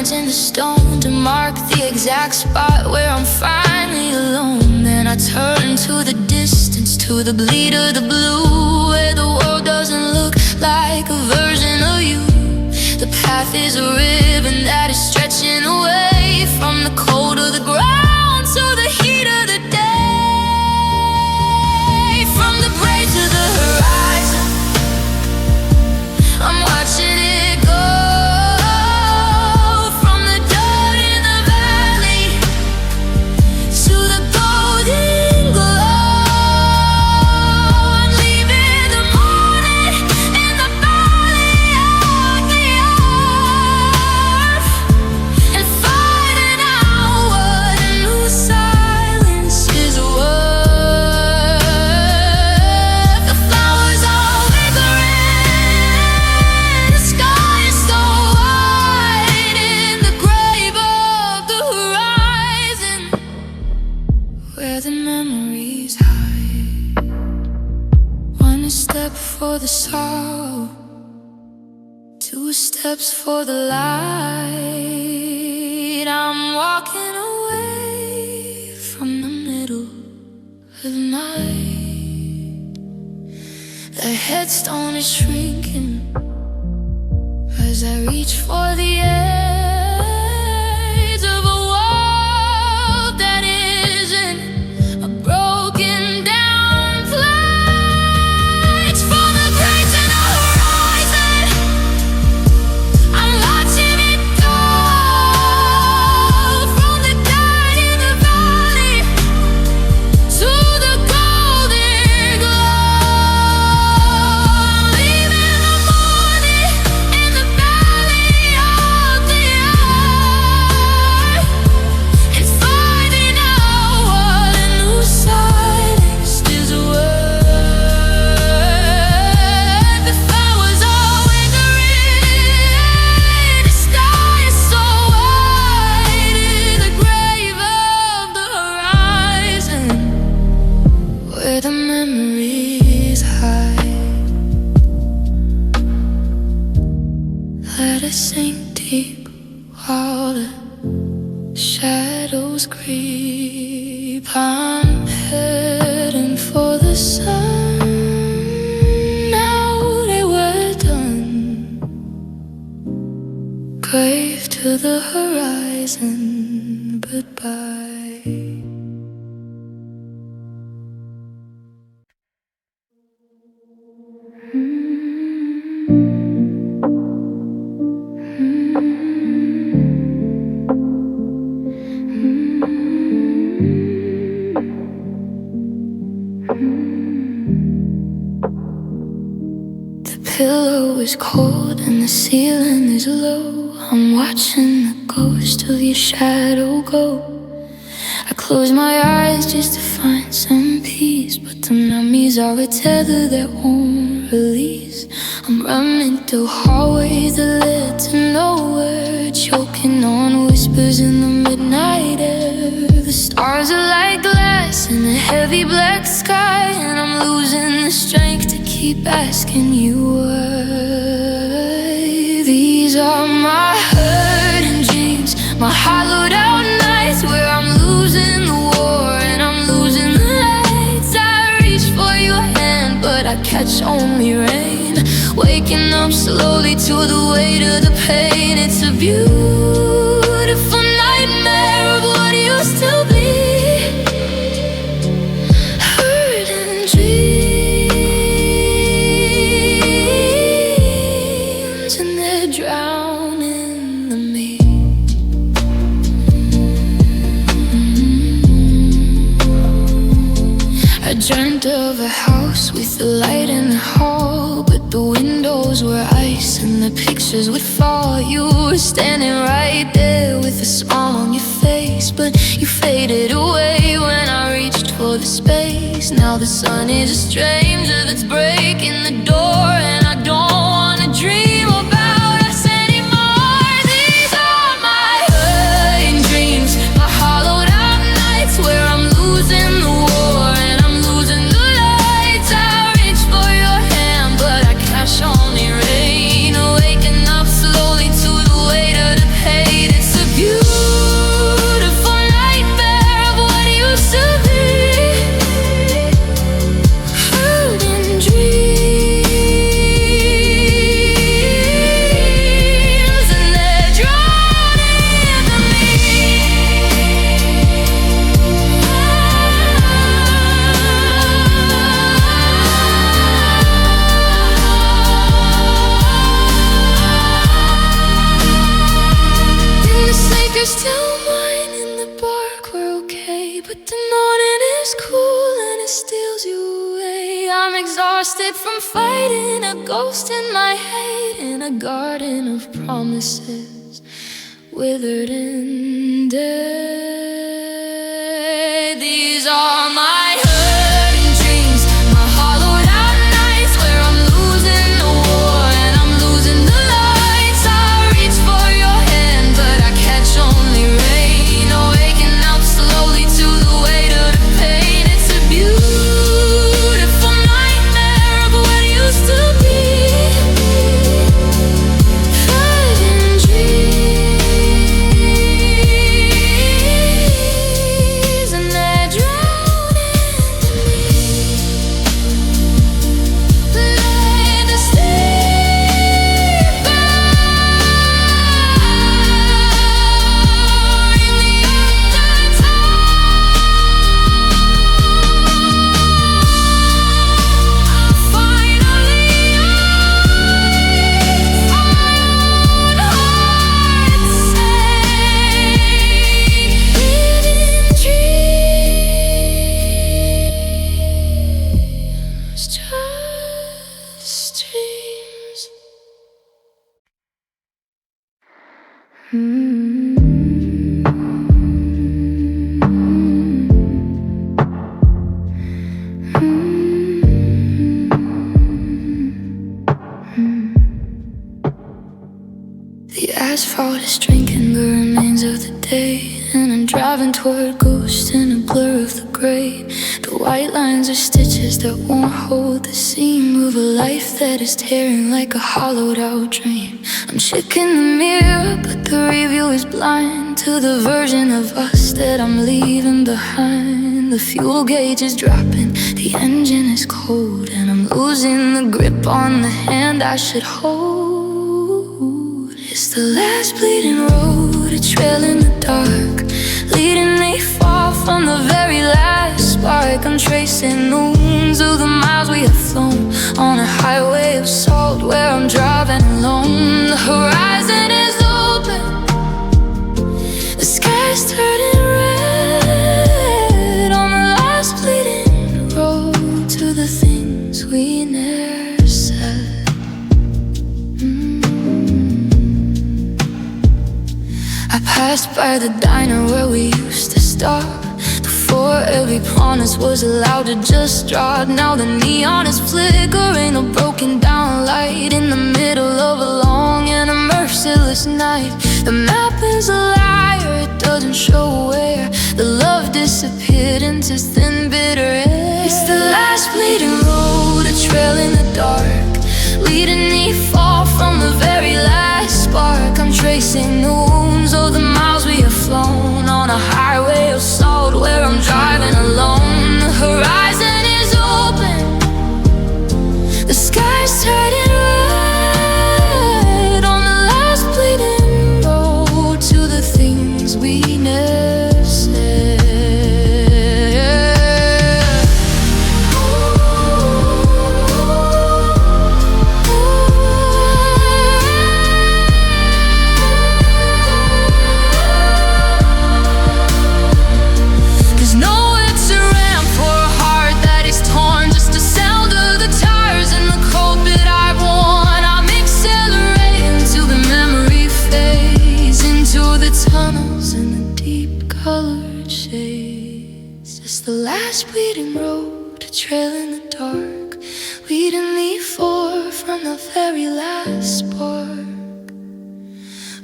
lines in the stone to mark the exact spot where I'm finally alone. Then I turn to the distance, to the bleed of the blue, where the world doesn't look like a version of you. The path is a ribbon that is stretching away from the cold of the ground to the heat of the day. From the gray to the horizon, I'm watching it go. From the dirt in the valley to the golden glow. I'm leaving the morning in the valley of the earth and finding out what a new silence is worth. The flowers are withering, the sky is so white in the grave of the horizon, where the memories hide. One step for the sorrow, two steps for the light. I'm walking away from the middle of the night. The headstone is shrinking as I reach for the edge of a world that isn't a broken down place. From the gray to the horizon, I'm watching it go. From the dirt in the valley to the golden glow. I'm leaving the morning in the valley of the earth and finding out what a new silence is worth. The flowers are withering, the sky is so white in the grave of the horizon, where the memories hide. Let us sink deep while the shadows creep. I'm heading for the sun. Now they were done. Grave to the horizon, goodbye. The pillow is cold and the ceiling is low. I'm watching the ghost of your shadow go. I close my eyes just to find some peace, but the memories are a tether that won't release. I'm running through hallways that lead to nowhere, choking on whispers in the midnight air. The stars are like glass in a heavy black sky, and I'm losing the strength to keep asking you why. These are my hurting dreams, my hollowed out nights where I'm losing the war and I'm losing the lights. I reach for your hand, but I catch only rain, waking up slowly to the weight of the pain. It's a beautiful nightmare of what used to be. Hurting dreams, and they're drowning the me. I dreamt of a house with a light in the hall, but the windows were ice and the pictures would fall. You were standing right there with a smile on your face, but you faded away when I reached for the space. Now the sun is a stranger that's breaking the door, and I don't wanna dream about us anymore. These are my hurting dreams, my hollowed out nights where I'm losing the war and I'm losing the lights. I reach for your hand, but I catch only rain, waking up slowly to the weight of the pain. It's fighting a ghost in my head in a garden of promises, withered and dead. These are my hurting dreams, my hollowed out nights where I'm losing the war and I'm losing the lights. I reach for your hand, but I catch only rain, waking up slowly to the weight of the pain. It's a beautiful nightmare of what used to be. Fighting dreams, and they're drowning me. Let the sleep burn in the undertow. Finally, just dreams. The asphalt is drinking the remains of the day, and I'm driving toward ghosts in a blur of the gray. The white lines are stitches that won't hold the seam of a life that is tearing like a hollowed out dream. I'm checking the mirror, but the review is blind to the version of us that I'm leaving behind. The fuel gauge is dropping, the engine is cold, and I'm losing the grip on the hand I should hold. It's the last bleeding road, a trail in the dark, leading me far from the very last spark. I'm tracing the wounds of the miles we have flown on a highway of salt where I'm driving alone. The horizon is open, the sky's turning red on the last bleeding road to the things we never said. I passed by the diner where we used to stop, before every promise was allowed to just drop. Now the neon is flickering, a broken down light in the middle of a long and a merciless night. The map is a liar, it doesn't show where the love disappeared into thin bitter air. It's the last bleeding road, a trail in the dark, leading me far from the very last spark. I'm tracing the wounds of the miles we have flown on a highway of salt where I'm driving alone. The horizon is open, the sky's turning red on the last bleeding road to the things we never said. The last bleeding road, a trail in the dark, leading me far from the very last spark.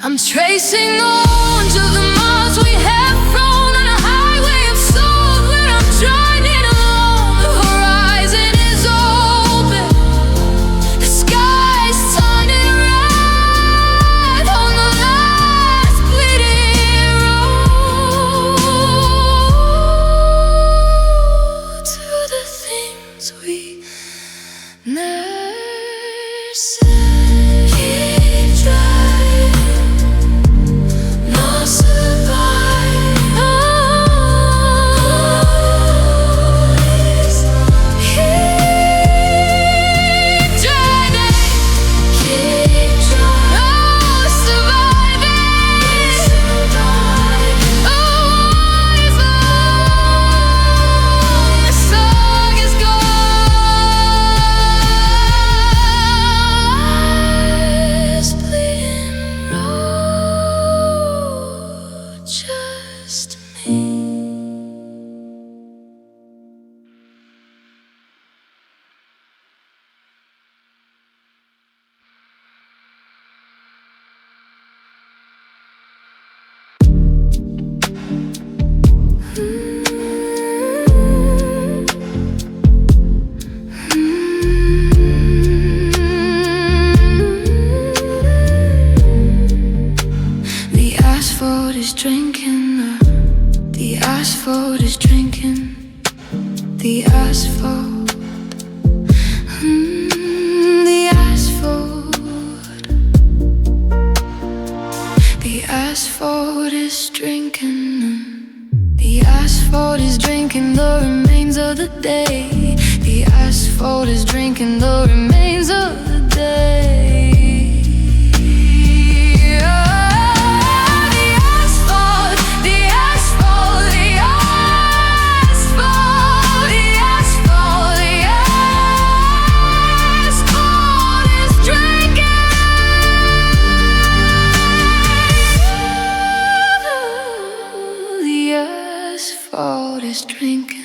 I'm tracing on to the miles we have flown on a highway of soul where I'm driving alone. The horizon is open, the sky's turning red on the last bleeding road to the things we never said. Keep driving, not survive. Always keep driving, keep driving. Oh, surviving, survive. Always long, the song is gone. drinking them. The asphalt is drinking the remains of the day. The asphalt is drinking the remains of the day. Asphalt is drinking.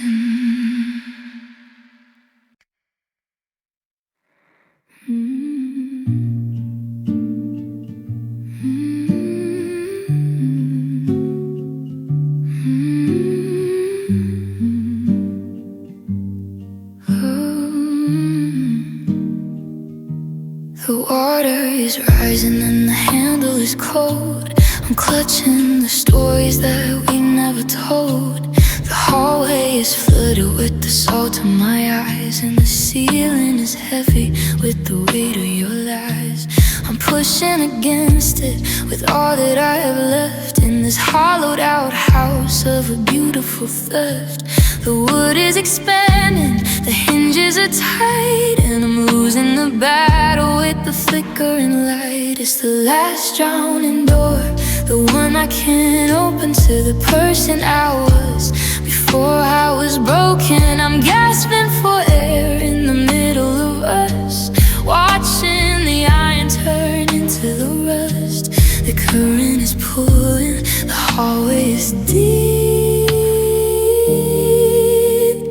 The water is rising and the handle is cold. I'm clutching the stories that we never told. The hallway is flooded with the salt of my eyes, and the ceiling is heavy with the weight of your lies. I'm pushing against it with all that I have left in this hollowed out house of a beautiful theft. The wood is expanding, the hinges are tight, and I'm losing the battle with the flickering light. It's the last drowning door, the one I can't open to the person I was before I was broken. I'm gasping for air in the middle of us, watching the iron turn into the rust. The current is pulling, the hallway is deep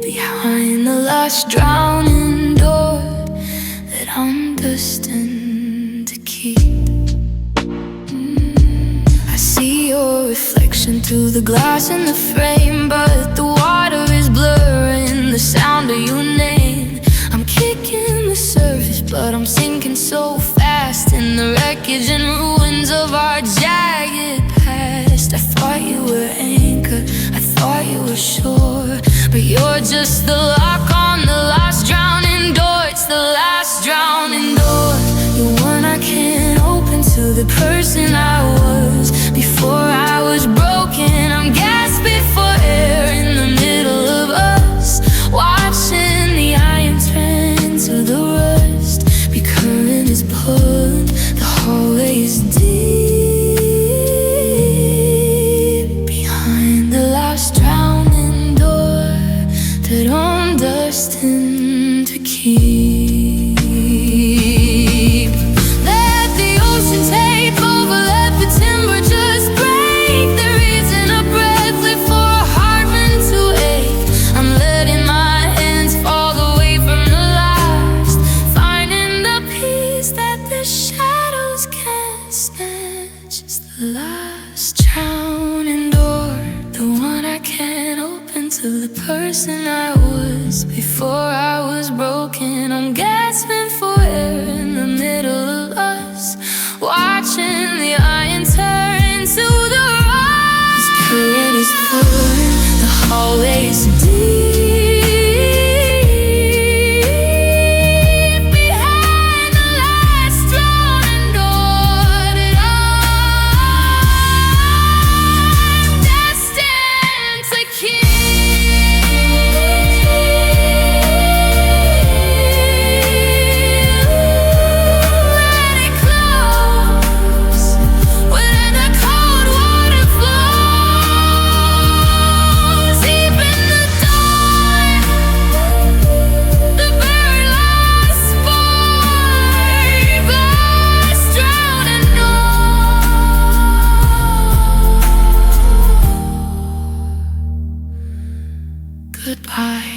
behind the last drowning door that I'm destined to keep. I see your reflection through the glass in the frame, but the water is blurring the sound of your name. I'm kicking the surface, but I'm sinking so fast in the wreckage and ruins of our jagged past. I thought you were anchored, I thought you were sure, but you're just the lock on the last drowning door. It's the last drowning door, the one I can't open to the person I was before I was broken. I'm gasping for air in the middle of us, watching the iron turn to the rust. The current is plugged, the hallway is deep behind the last drowning door that I'm destined to keep. Let the ocean take over, let the timber just break. There isn't a breath left for a heart meant to ache. I'm letting my hands fall away from the last, finding the peace that the shadows can't snatch. It's the last drowning door, the one I can't open to the person I was before I was broken. I'm gasping for air in the middle of us, watching the iron turn to the rust. This current is blurred, the hallway is deep behind the last drowning door that I'm destined to Let it close when the cold water flows deep in the dark. The very last spark, last drowning door. Goodbye.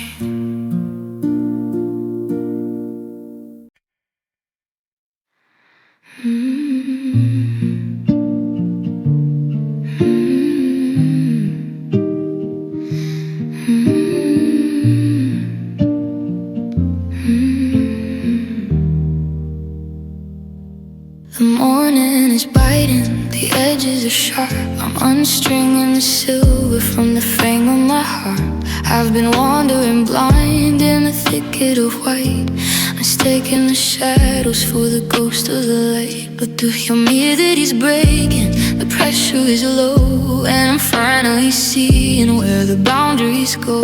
The morning is biting, the edges are sharp. I'm unstringing the silver from the frame of my heart. I've been wandering blind in a thicket of white. mistaking the shadows for the ghost of the light. But the humidity's breaking, the pressure is low, and I'm finally seeing where the boundaries go.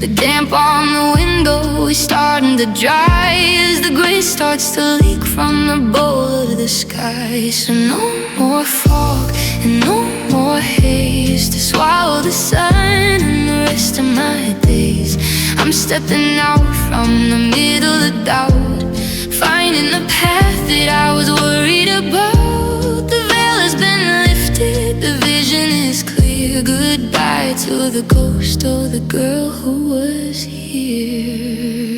The damp on the window is starting to dry as the gray starts to leak from the bowl of the sky. So no more fog and no more haze to swallow the sun and the rest of my days. I'm stepping out from the middle of doubt, finding the path that I was worried about. The veil has been lifted, the vision is clear. Goodbye to the ghost of the girl who was here.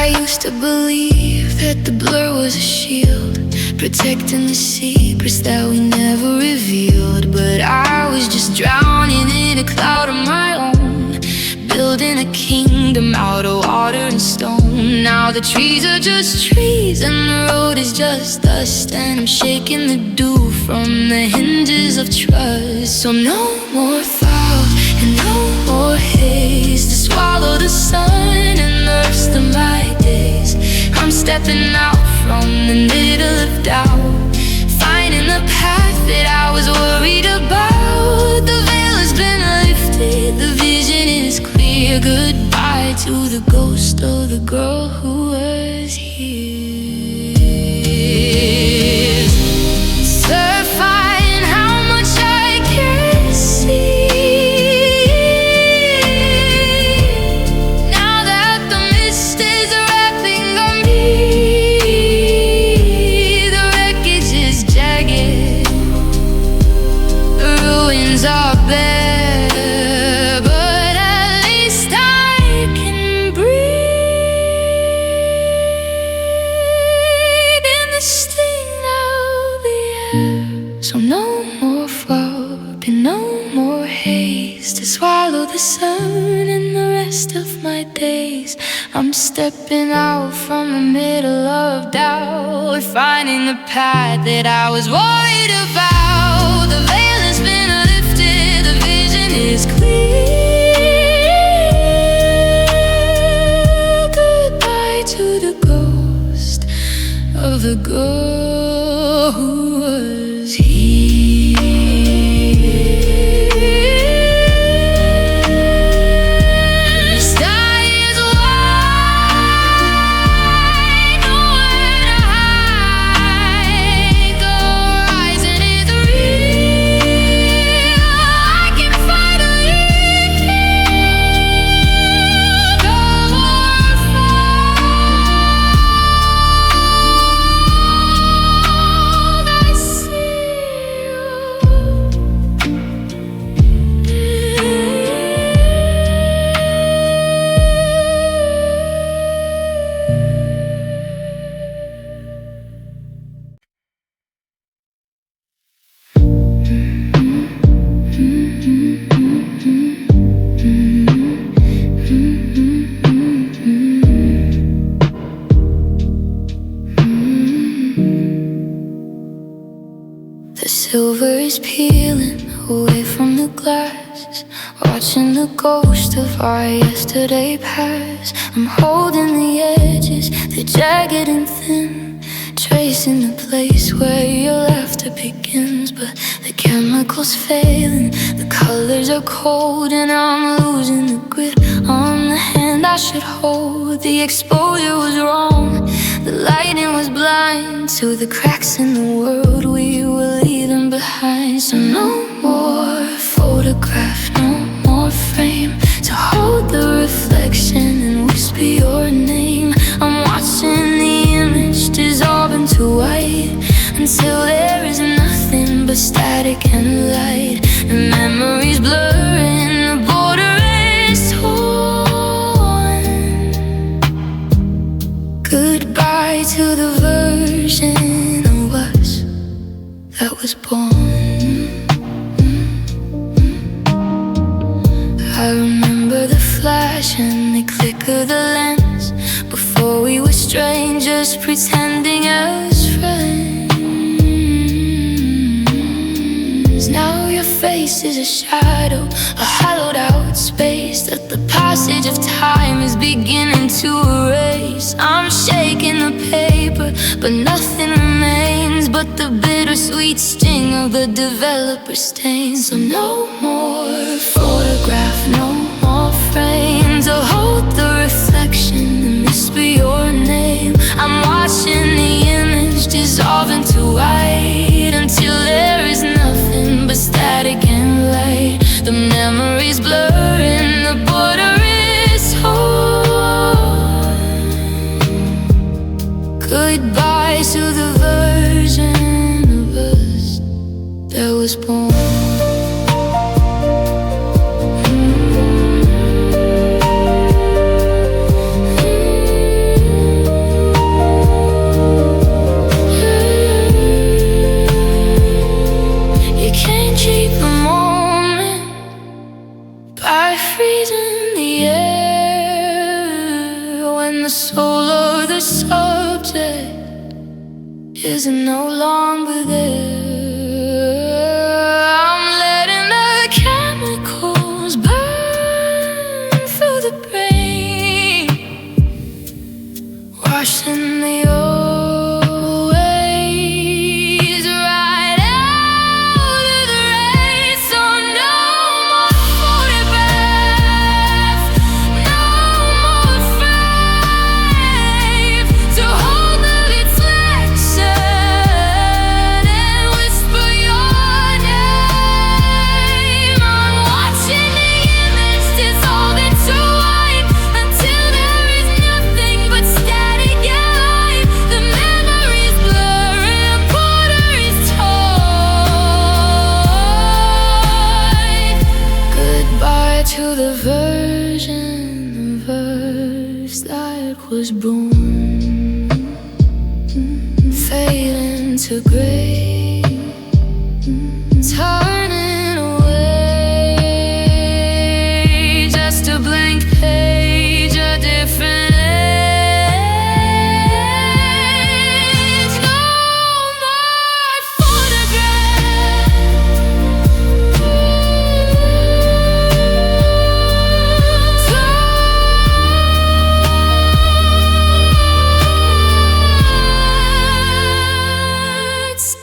I used to believe that the blur was a shield, protecting the secrets that we never revealed. But I was just drowning in a cloud of my own, building a kingdom out of water and stone. Now the trees are just trees and the road is just dust, and I'm shaking the dew from the hinges of trust. So no more fog and no more haze to swallow the sun and the rest of my days. I'm stepping out from the middle of doubt, finding the path that I was worried about. The veil has been lifted, the vision is clear. Goodbye to the ghost of the girl who was here. Terrifying how much I can't see. Now that the mist is wrapping on me, the wreckage is jagged, the ruins are bare, but at least I can breathe in the sting of the air. So no more fog and no more haze to swallow the sun and the rest of my days. I'm stepping out from the middle of doubt, finding the path that I was worried about. The veil has been lifted, the vision is clear. Goodbye to the ghost of the girl who was here. The sky is wide, nowhere to hide. The horizon is real, I can finally feel no more fog. I see you. The silver is peeling away from the glass, watching the ghost of our yesterday pass. I'm holding the edges, they're jagged and thin, tracing the place where your laughter begins. But the chemicals failing, the colors are cold, and I'm losing the grip on the hand I should hold. The exposure was wrong, the lighting was blind to the cracks in the world we were leaving behind. So no more photograph, no more frame to hold the reflection and whisper your name. I'm watching the image dissolve into white until there is nothing but static and light. The memories blurring, the border is torn. Goodbye to the version of us that was born. I remember the flash and the click of the lens before we were strangers pretending as friends. now your face is a shadow, a hollowed out space that the passage of time is beginning to erase. I'm shaking the paper, but nothing remains but the bittersweet sting of the developer's stain. So no more photograph, no more frame to hold the reflection and whisper your name. I'm watching the image dissolve into white until there is nothing but static and light. The memories blurring, the border is torn. Goodbye to the version of us that was born. Freezing the air when the soul of the subject is no longer there. I'm letting the chemicals burn through the brain, washing the old ways right out of the rain. So no more photograph, no more frame to hold the reflection and whisper your name. I'm watching the image dissolve into white until there is nothing but static and light. The memories blurring, border is torn. Goodbye to the version of us that was born, fading to gray, turning away, just a blank page, a different age. No more photograph. It's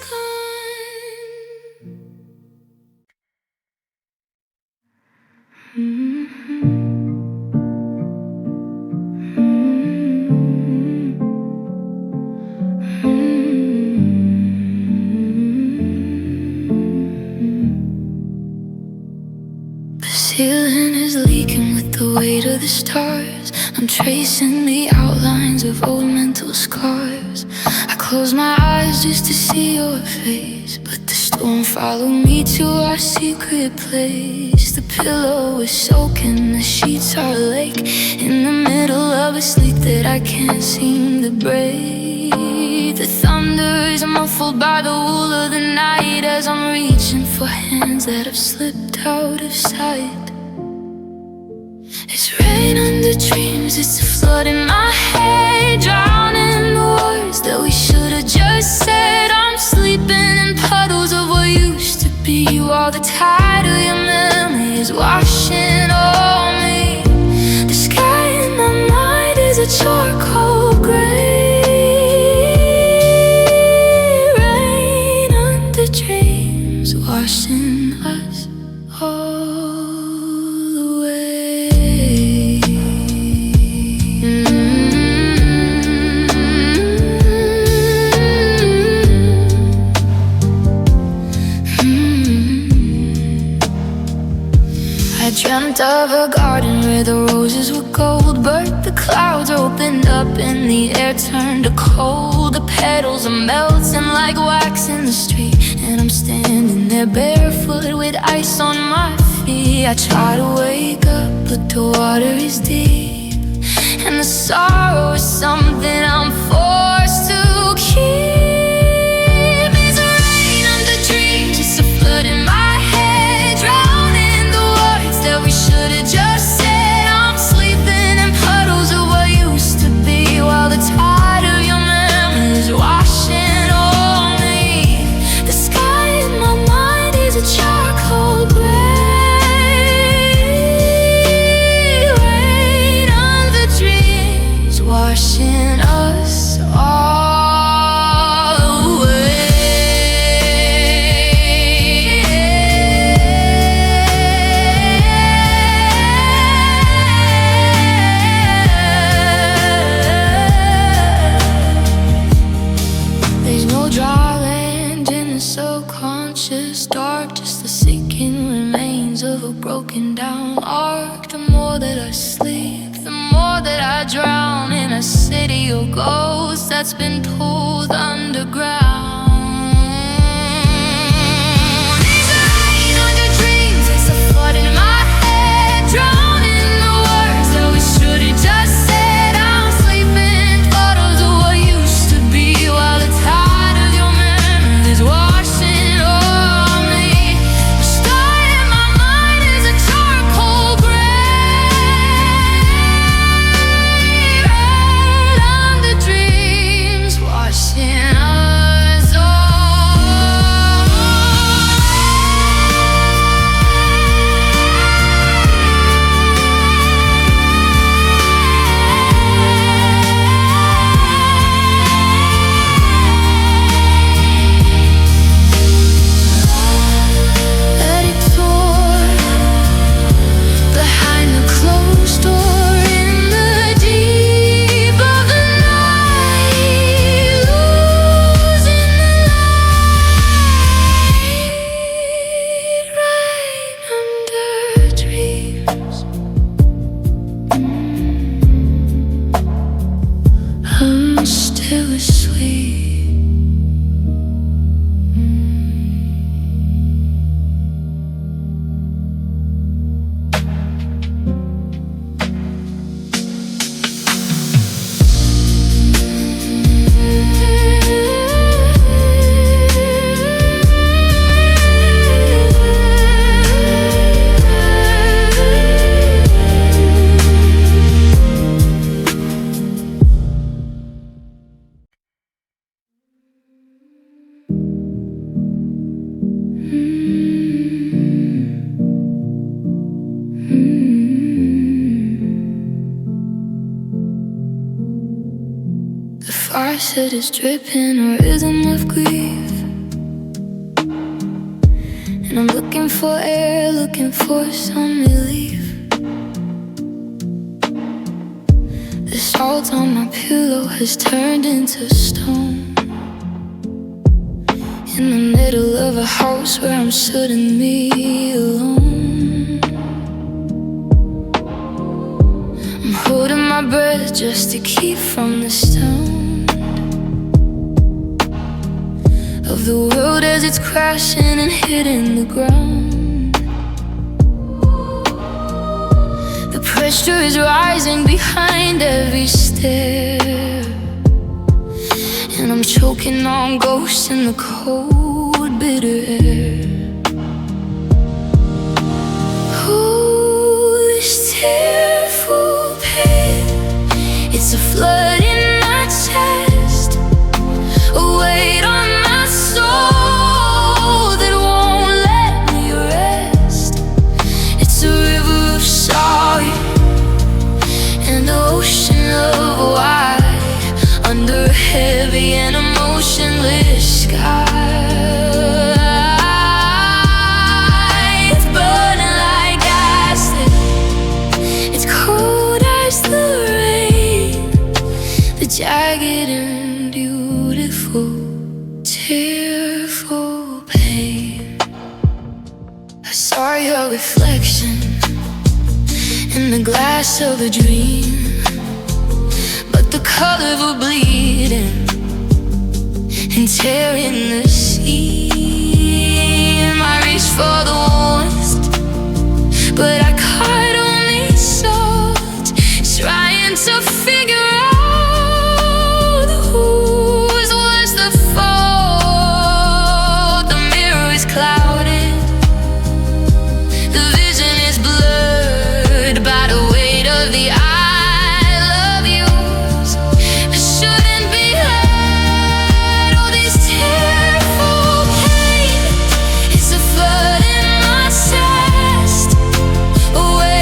The ceiling is leaking with the weight of the stars. I'm tracing the outlines of old mental scars. I close my eyes just to see your face, but the storm followed me to our secret place. The pillow is soaking, the sheets are a lake, in the middle of a sleep that I can't seem to break. The thunder is muffled by the wool of the night as I'm reaching for hands that have slipped out of sight. It's rain under dreams, it's a flood in my head, drowning the words that we should have just said. I'm sleeping in puddles of what used to be, while the tide of your memory is washing over me. The sky in my mind is a charcoal gray, rain under dreams, washing us all away. I dreamt of a garden where the roses were gold, but the clouds opened up and the air turned to cold. The petals are melting like wax in the street, and I'm standing there barefoot with ice on my feet. I try to wake up, but the water is deep, and the sorrow is something I'm forced to keep. It's rain under dreams, it's a flood in my head, drowning the words that we should have just said. I'm sleeping in puddles of what used to be, while the tide of your memories washing over me. The sky in my mind is a asleep, the more that I drown in a city of ghosts that's been pulled underground. These are 800 dreams, it's a flood in my head, drowning in the words that we should've just said. I'm sleeping photos of what used to be, while the tide of your memories washing over me. The start in my mind is a charcoal grave, right under dreams washing us let it pour behind the closed door in the deep of the night, losing the light right under dreams. I'm still asleep. The faucet is dripping a rhythm of grief, and I'm looking for air, looking for some relief. The salt on my pillow has turned into stone, in the middle of a house where I'm suddenly alone. I'm holding my breath just to keep from the sound of the world as it's crashing and hitting the ground. The pressure is rising behind every stare, and I'm choking on ghosts in the cold, bitter air. Oh, this tearful pain, it's a flood in my chest, a weight on my soul that won't let me rest. It's a river of sorry and an ocean of white under a heavy and emotionless sky. It's burning like acid, it's cold as the rain, the jagged and beautiful, tearful pain. I saw your reflection in the glass of a dream, but the colors were bleeding and tearing the seam. I reached for the warmth, but I caught only salt, trying to figure out whose was the fault. The mirror is clouded, the vision is blurred by the weight of the I love yous that shouldn't be heard. All this tearful pain, it's a flood in my chest, a weight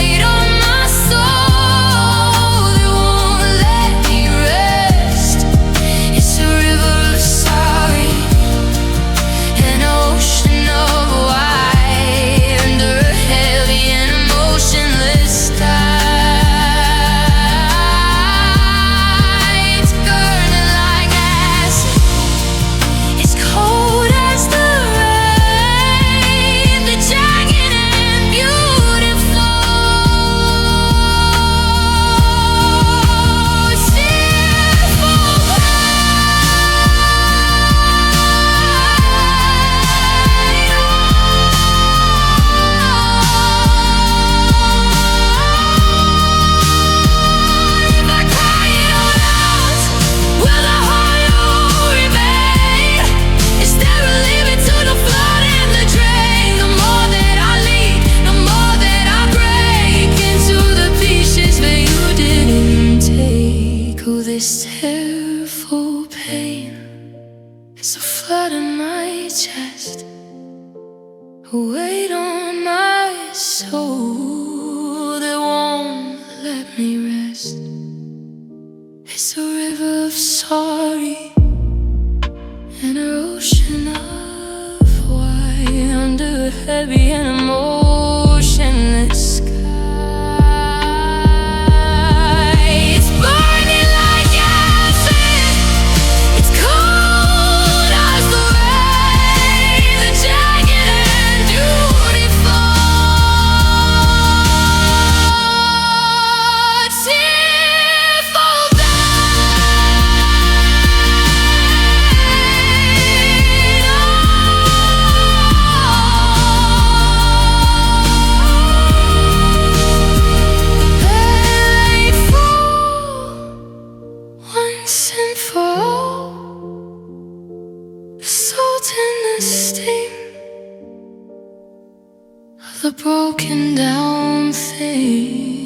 a weight on my soul that won't let me rest. It's a river of sorry and an ocean of why under a heavy and emotionless sky. It's burning like acid. It's cold as the rain, the jagged and beautiful. Tearful once and for all, the salt and the sting of the broken down thing.